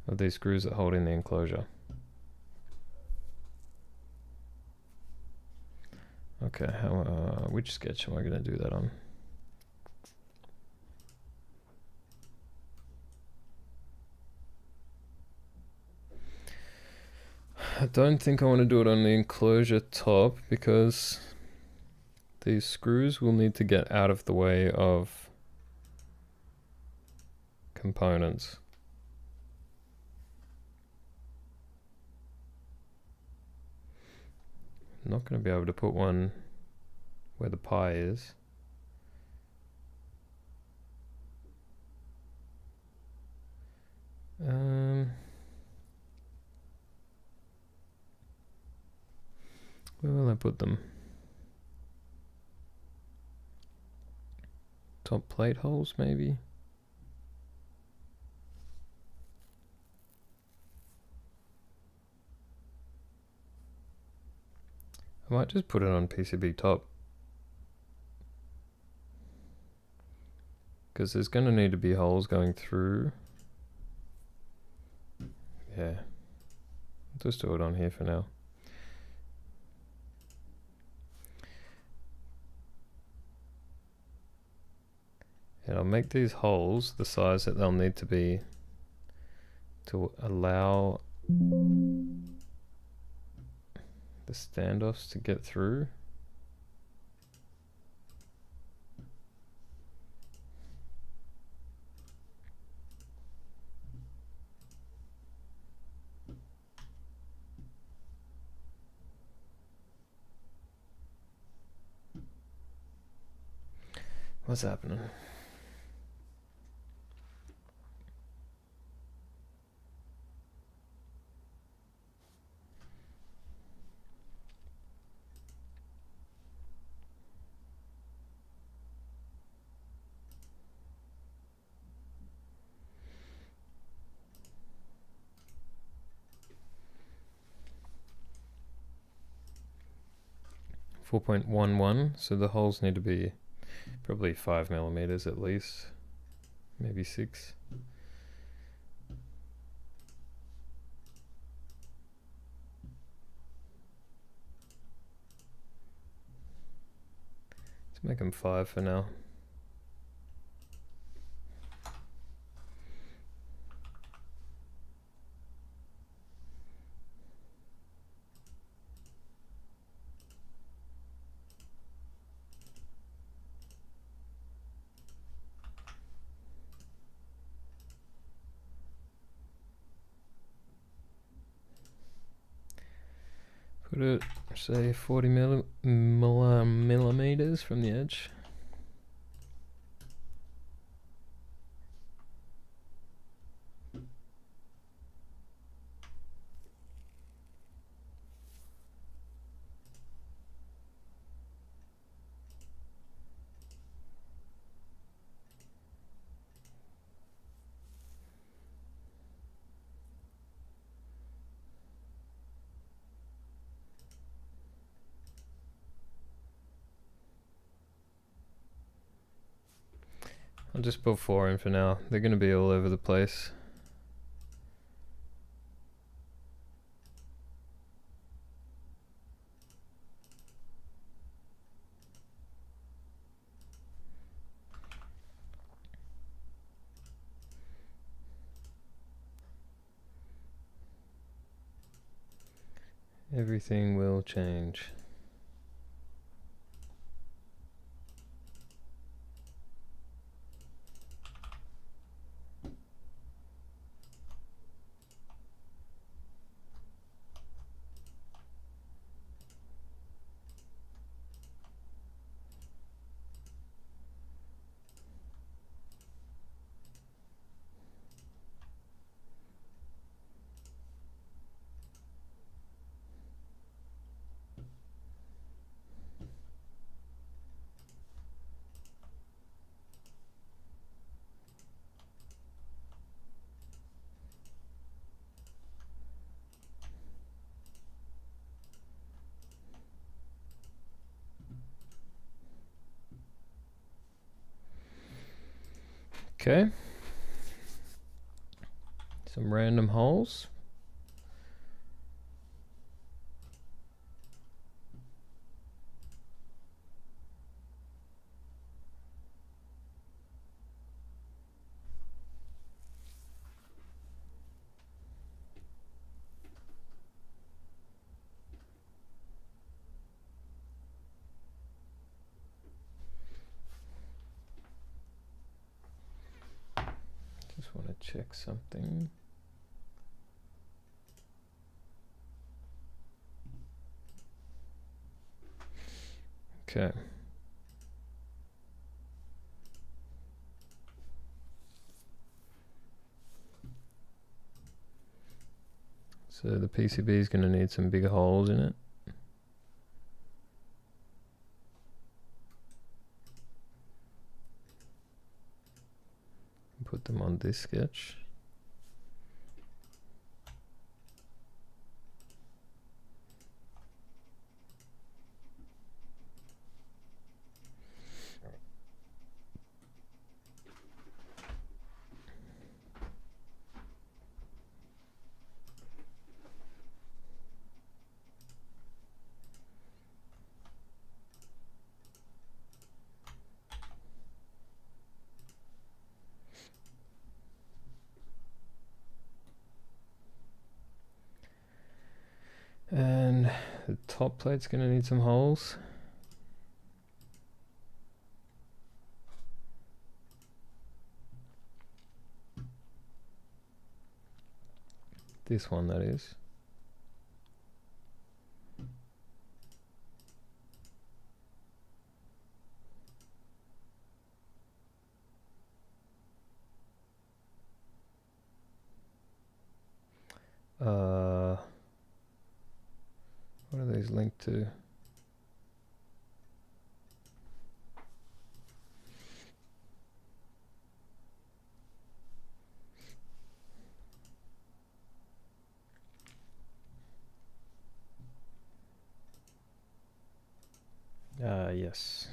of these screws that hold in the enclosure. Okay, which sketch am I going to do that on? I don't think I want to do it on the enclosure top because these screws will need to get out of the way of components. I'm not going to be able to put one where the pie is. Where will I put them? Top plate holes, maybe? I might just put it on PCB top, because there's going to need to be holes going through. Yeah, just do it on here for now. And I'll make these holes the size that they'll need to be to allow the standoffs to get through. What's happening? .11, so the holes need to be probably 5mm at least, maybe 6. Let's make them 5 for now. Put it, say, 40 millimeters from the edge. I'll just put 4 in for now. They're going to be all over the place. Everything will change. Okay. Some random holes. Just want to check something. Okay. So the PCB is going to need some bigger holes in it. Put them on this sketch. And the top plate's going to need some holes. This one, that is. What are these linked to? Yes.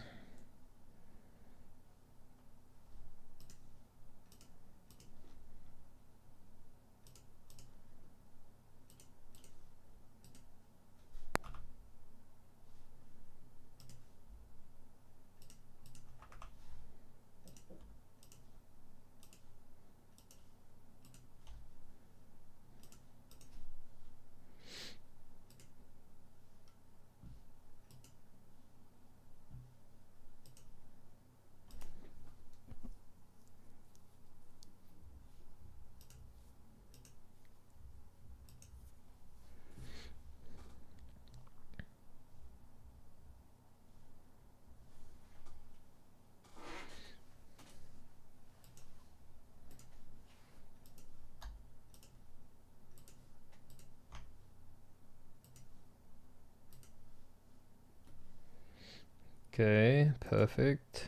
Okay, perfect.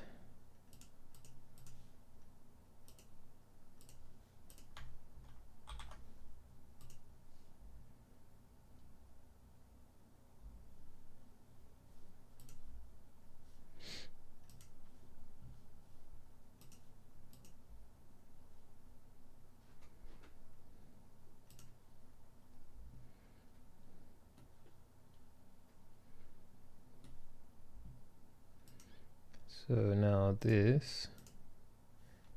So now this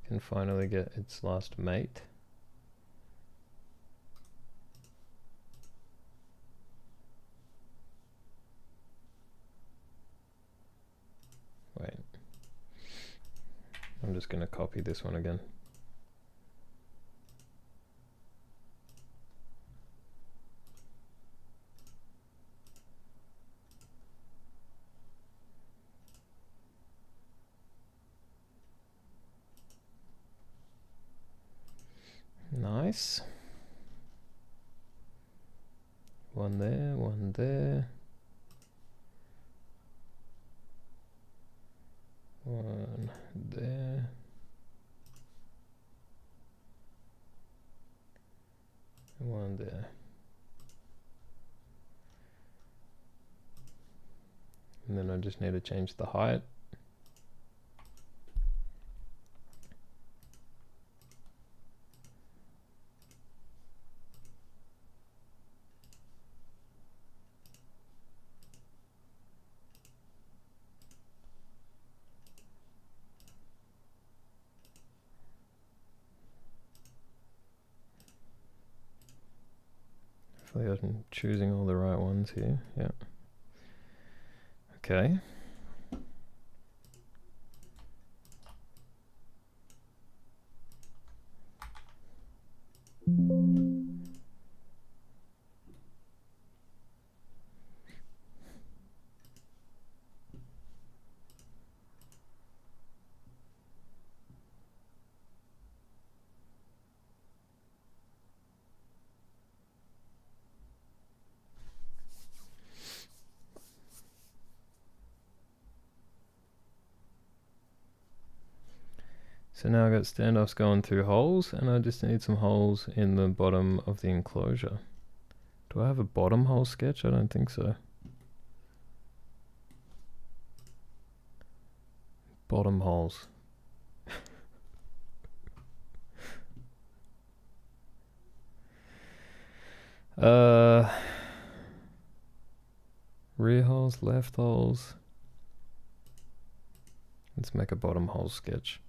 can finally get its last mate. Wait. I'm just going to copy this one again. Nice. One there, one there. One there. One there. And then I just need to change the height. Hopefully I'm choosing all the right ones here. Yeah. Okay. So now I've got standoffs going through holes, and I just need some holes in the bottom of the enclosure. Do I have a bottom hole sketch? I don't think so. Bottom holes. Rear holes, left holes. Let's make a bottom hole sketch.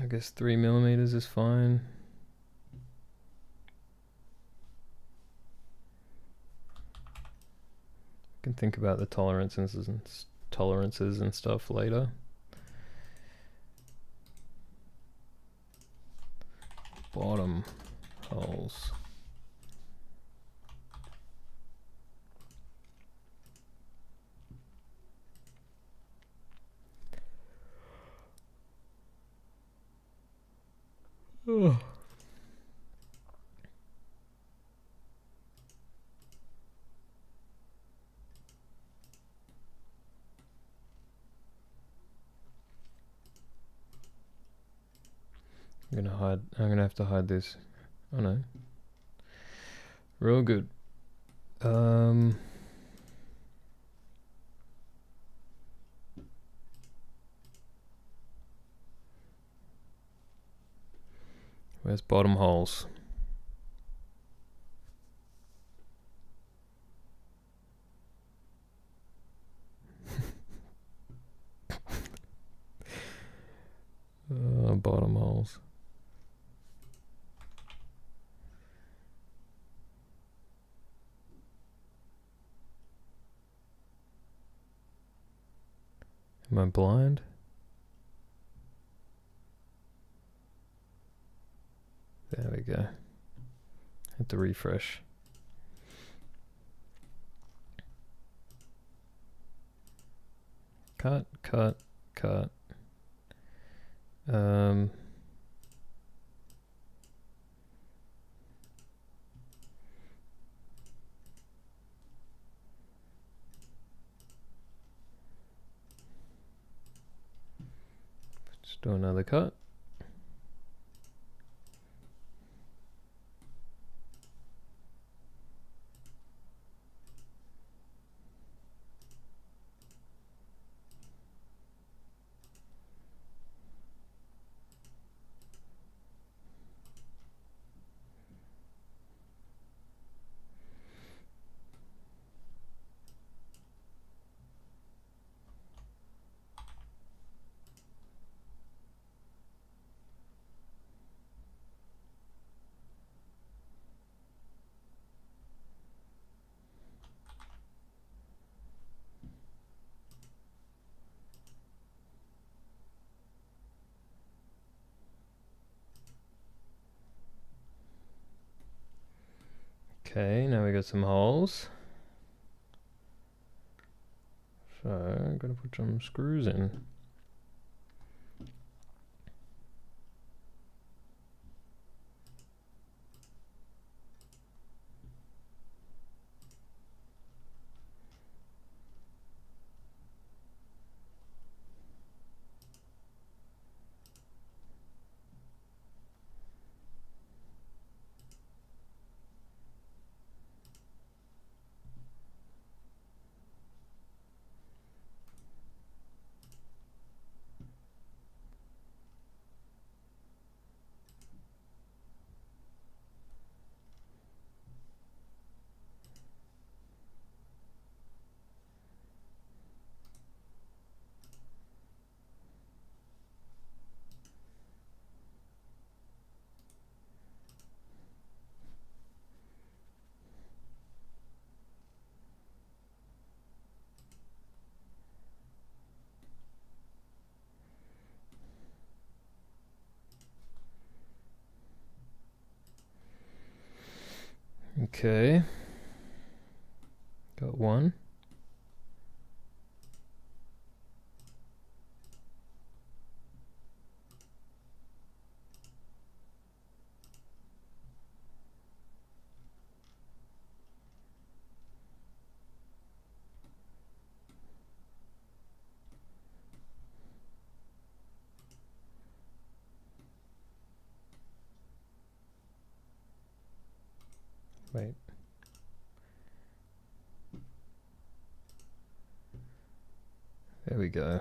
I guess 3mm is fine. I can think about the tolerances and stuff later. Bottom holes. Ugh. I'm gonna have to hide this. Oh no. Real good. Where's bottom holes? Bottom holes. Am I blind? There we go. Had to refresh. Cut, cut, cut. Let's do another cut. Okay, now we got some holes. So I'm gonna put some screws in. Okay. Got one. Wait. There we go.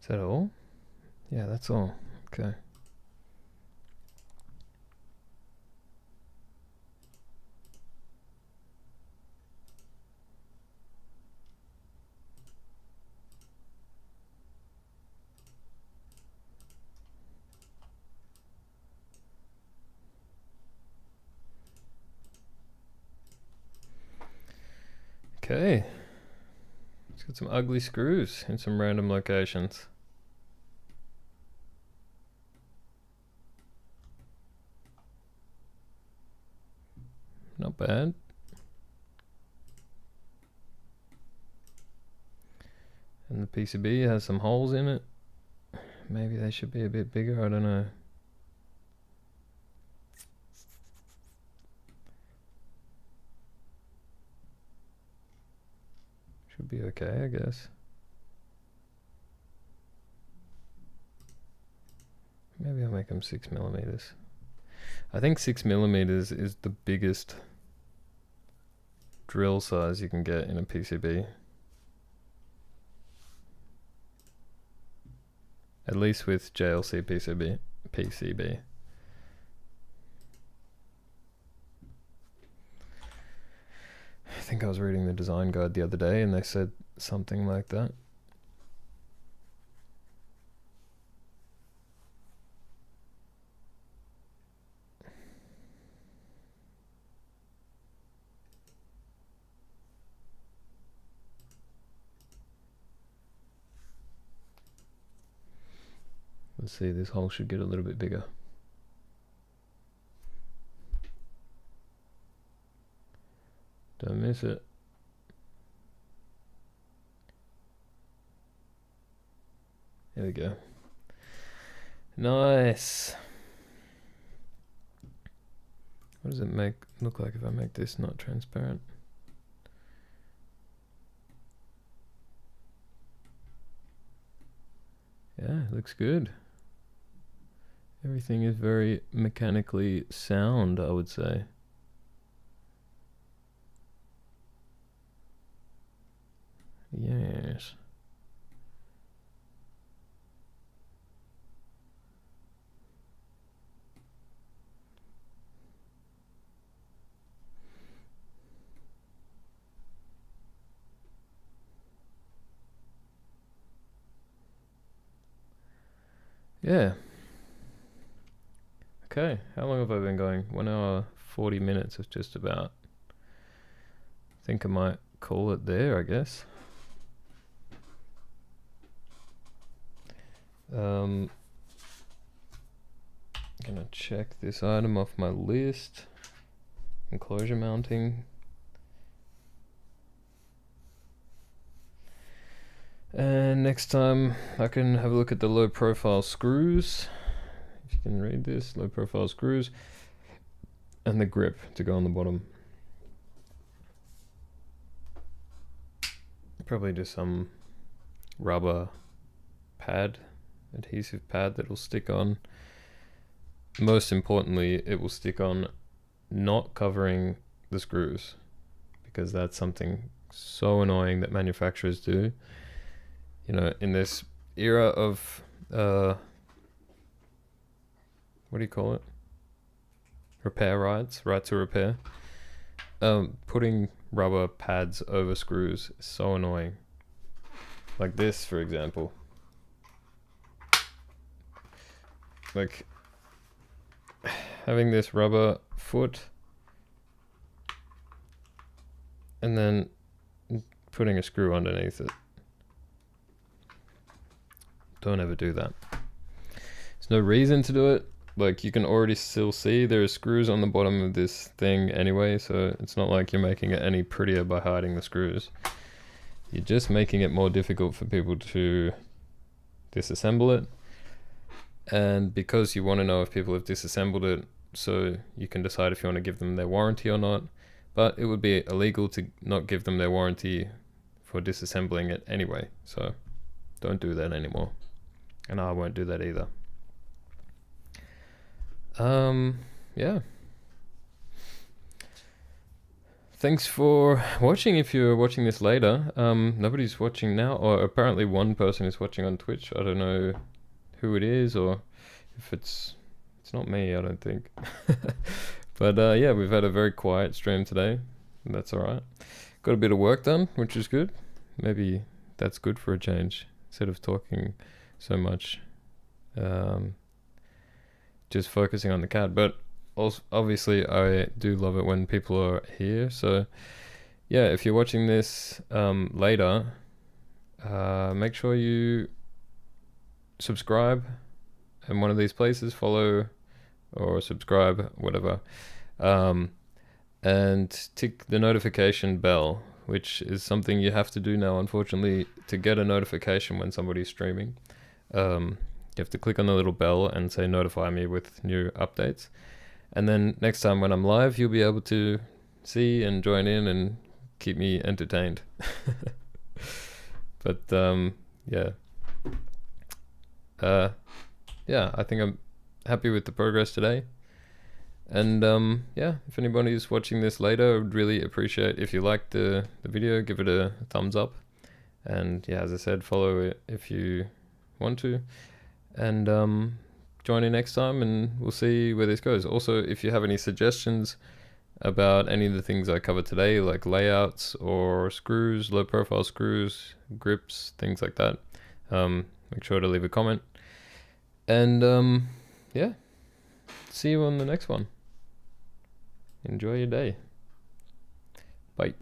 Is that all? Yeah, that's all. Okay. Okay. Let's get some ugly screws in some random locations. Not bad. And the PCB has some holes in it. Maybe they should be a bit bigger, I don't know. Should be okay, I guess. Maybe I'll make them 6mm. I think 6mm is the biggest drill size you can get in a PCB. At least with JLC PCB. I think I was reading the design guide the other day and they said something like that. Let's see, this hole should get a little bit bigger. Don't miss it. There we go. Nice. What does it look like if I make this not transparent? Yeah, it looks good. Everything is very mechanically sound, I would say. Yes. Yeah. Okay, how long have I been going? 1 hour, 40 minutes of just about. I think I might call it there, I guess. I'm gonna check this item off my list. Enclosure mounting. And next time I can have a look at the low profile screws. If you can read this, low profile screws. And the grip to go on the bottom. Probably just some rubber pad, adhesive pad that will stick on. Most importantly, it will stick on not covering the screws, because that's something so annoying that manufacturers do. You know, in this era of what do you call it? Repair rights, right to repair. Putting rubber pads over screws is so annoying. Like this, for example. Like having this rubber foot and then putting a screw underneath it. Don't ever do that. There's no reason to do it. Like, you can already still see there are screws on the bottom of this thing anyway, so it's not like you're making it any prettier by hiding the screws. You're just making it more difficult for people to disassemble it. And because you want to know if people have disassembled it, so you can decide if you want to give them their warranty or not. But it would be illegal to not give them their warranty for disassembling it anyway, so don't do that anymore. And I won't do that either. Yeah. Thanks for watching. If you're watching this later, nobody's watching now, or apparently one person is watching on Twitch. I don't know who it is, or if it's not me, I don't think. But yeah, we've had a very quiet stream today, and that's alright. Got a bit of work done, which is good. Maybe that's good for a change, instead of talking so much. Just focusing on the cat. But also, obviously, I do love it when people are here. So yeah, if you're watching this later, make sure you subscribe in one of these places, follow or subscribe, whatever, and tick the notification bell, which is something you have to do now, unfortunately, to get a notification when somebody's streaming. You have to click on the little bell and say notify me with new updates, and then next time when I'm live, you'll be able to see and join in and keep me entertained. But yeah, I think I'm happy with the progress today. And yeah, if anybody's watching this later, I would really appreciate if you liked the video, give it a thumbs up. And yeah, as I said, follow it if you want to. And join in next time, and we'll see where this goes. Also, if you have any suggestions about any of the things I covered today, like layouts or screws, low profile screws, grips, things like that, make sure to leave a comment. And yeah, see you on the next one. Enjoy your day. Bye.